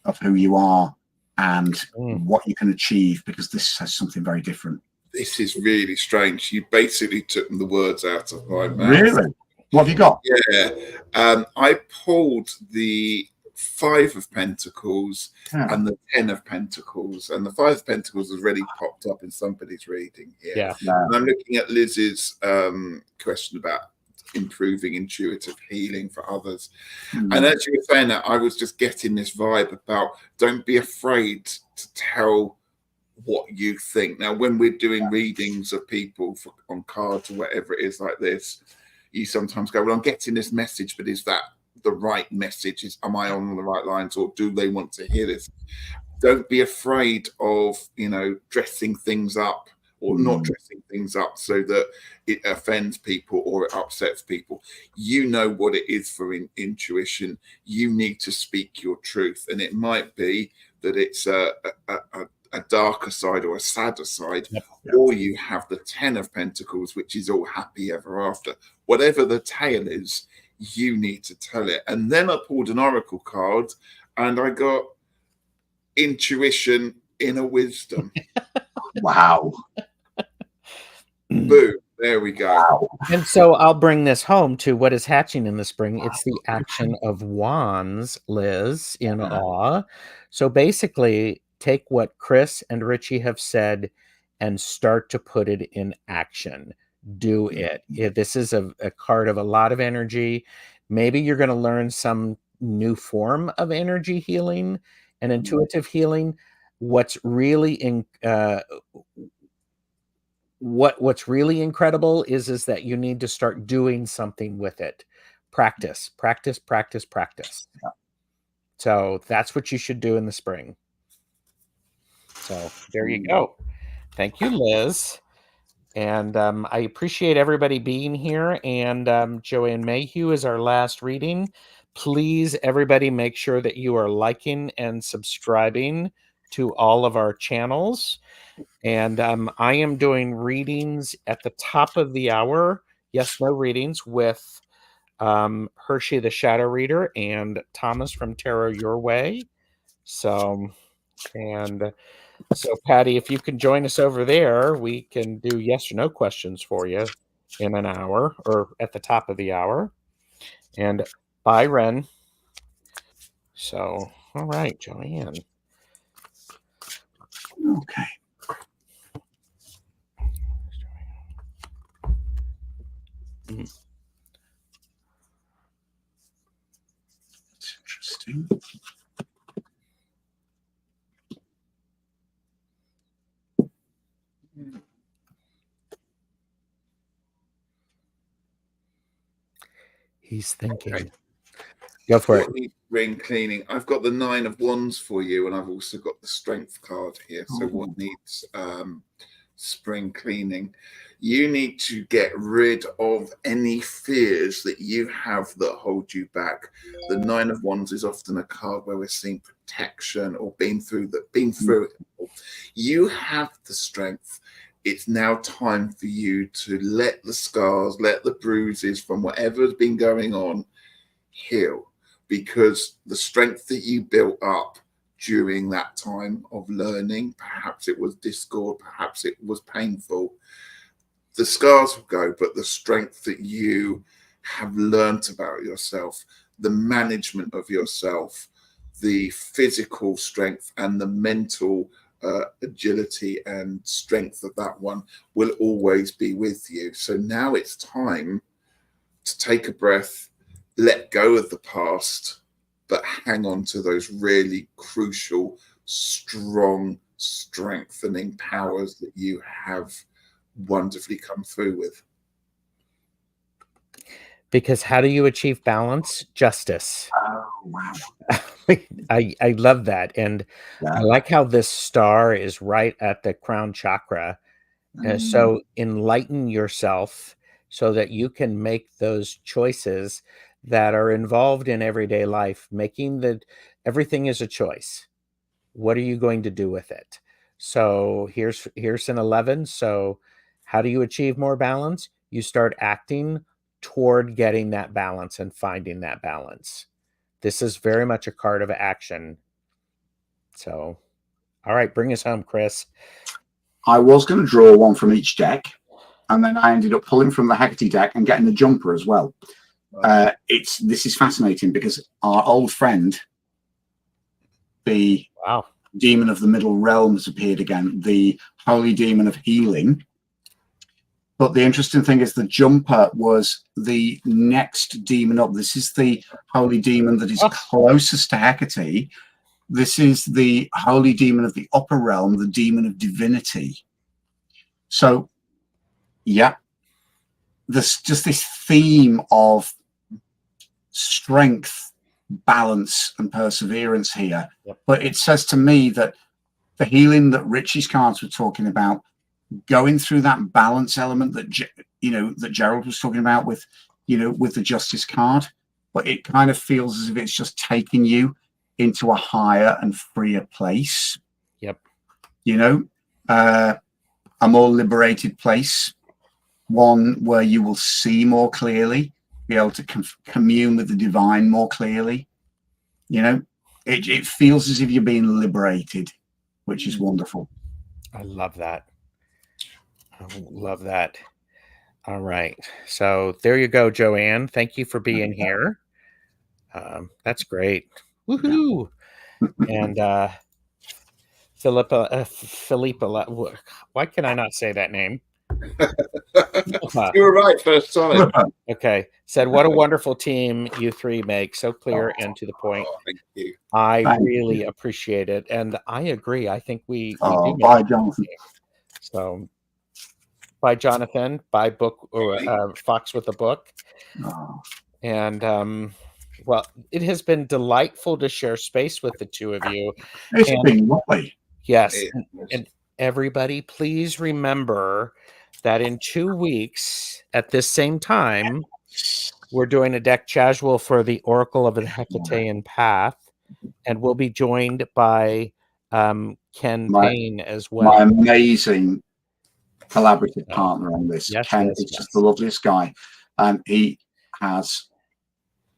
Speaker 2: of who you are and what you can achieve, because this says something very different.
Speaker 3: This is really strange. You basically took the words out of my mouth.
Speaker 2: Really? What have you got?
Speaker 3: Yeah. I pulled the 5 of Pentacles and the 10 of Pentacles. And the 5 of Pentacles has already popped up in somebody's reading here.
Speaker 1: Yeah.
Speaker 3: And I'm looking at Liz's question about improving intuitive healing for others. And as you were saying that, I was just getting this vibe about don't be afraid to tell what you think. Now, when we're doing readings of people on cards or whatever it is like this, you sometimes go, well, I'm getting this message, but is that the right message? Am I on the right lines, or do they want to hear this? Don't be afraid of, you know, dressing things up or not dressing things up so that it offends people or it upsets people. You know what it is for intuition. You need to speak your truth. And it might be that it's a darker side or a sadder side, or you have the 10 of Pentacles, which is all happy ever after. Whatever the tale is, you need to tell it. And then I pulled an oracle card and I got intuition, inner wisdom.
Speaker 2: Wow.
Speaker 3: Boom. There we go.
Speaker 2: Wow.
Speaker 1: And so I'll bring this home to what is hatching in the spring. It's the action of wands, Liz, in awe. So basically, take what Chris and Ritchie have said and start to put it in action. Do it. This is a card of a lot of energy. Maybe you're going to learn some new form of energy healing and intuitive healing. What's really what's really incredible is that you need to start doing something with it. Practice. So that's what you should do in the spring. So there you go. Thank you, Liz. And I appreciate everybody being here. And Joanne Mayhew is our last reading. Please, everybody, make sure that you are liking and subscribing to all of our channels. And I am doing readings at the top of the hour. Yes, no readings with Hershey the Shadow Reader and Thomas from Tarot Your Way. So Patty, if you can join us over there, we can do yes or no questions for you in an hour or at the top of the hour. And bye, Ren. So, all right, Joanne.
Speaker 2: Okay. It's interesting.
Speaker 1: He's thinking. Okay. Go for it.
Speaker 3: Ring cleaning. I've got the 9 of Wands for you, and I've also got the Strength card here. So what needs spring cleaning? You need to get rid of any fears that you have that hold you back. The 9 of Wands is often a card where we're seeing protection or been through it. You have the strength. It's now time for you to let the scars, let the bruises from whatever's been going on heal, because the strength that you built up during that time of learning, perhaps it was discord, perhaps it was painful, the scars will go, but the strength that you have learnt about yourself, the management of yourself, the physical strength and the mental agility and strength of that one will always be with you. So now it's time to take a breath, let go of the past, but hang on to those really crucial, strong, strengthening powers that you have wonderfully come through with.
Speaker 1: Because how do you achieve balance? Justice.
Speaker 2: Oh, wow.
Speaker 1: I love that. And I like how this star is right at the crown chakra. So enlighten yourself so that you can make those choices that are involved in everyday life. Everything is a choice. What are you going to do with it? So here's an 11. So how do you achieve more balance? You start acting toward getting that balance and finding that balance. This is very much a card of action. So, all right, bring us home, Chris.
Speaker 2: I was going to draw one from each deck, and then I ended up pulling from the Hekatea deck and getting the jumper as well. This is fascinating because our old friend, the demon of the middle realm, has appeared again, the holy demon of healing. But the interesting thing is the jumper was the next demon up. This is the holy demon that is closest to Hekatea. This is the holy demon of the upper realm, the demon of divinity. So, yeah, there's just this theme of strength, balance, and perseverance here. But it says to me that the healing that Ritchie's cards were talking about, going through that balance element that that Gerald was talking about with the Justice card, but it kind of feels as if it's just taking you into a higher and freer place. A more liberated place, one where you will see more clearly, be able to commune with the divine more clearly. It feels as if you're being liberated, which is wonderful.
Speaker 1: I love that. I love that. All right. So there you go, Joanne. Thank you for being here. That's great. Woohoo. And Philippa, why can I not say that name?
Speaker 3: You were right first time.
Speaker 1: Okay. Said, what a wonderful team you three make. So clear and to the point.
Speaker 3: Thank you.
Speaker 1: I really appreciate it. And I agree. I think we do.
Speaker 2: Bye, Jonathan.
Speaker 1: So, bye, Jonathan. Bye, book or Fox with a Book. And well, it has been delightful to share space with the two of you.
Speaker 2: It's been lovely.
Speaker 1: Yes. And everybody, please remember that in 2 weeks at this same time, we're doing a deck casual for the Oracle of the Hekatean Path, and we'll be joined by Kenn Payne as well.
Speaker 2: My amazing collaborative partner on this. Kenn is just the loveliest guy. He has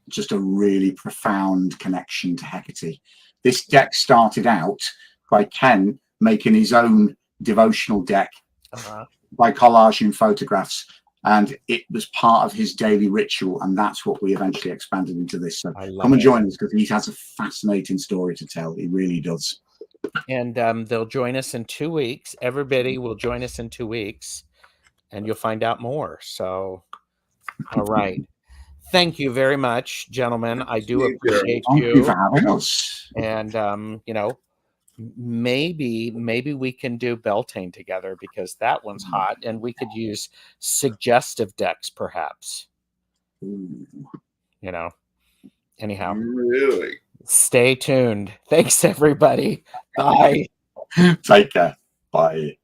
Speaker 2: just a really profound connection to Hekatea. This deck started out by Kenn making his own devotional deck by collaging photographs, and it was part of his daily ritual, and that's what we eventually expanded into this. So come and join us, because he has a fascinating story to tell. He really does.
Speaker 1: And they'll join us in 2 weeks. Everybody will join us in 2 weeks, and you'll find out more. So, all right. Thank you very much, gentlemen. I do appreciate you.
Speaker 2: Thank you for having us.
Speaker 1: And, maybe we can do Beltane together, because that one's hot, and we could use suggestive decks, perhaps. Anyhow.
Speaker 3: Really?
Speaker 1: Stay tuned. Thanks, everybody. Bye.
Speaker 2: Take care. Bye.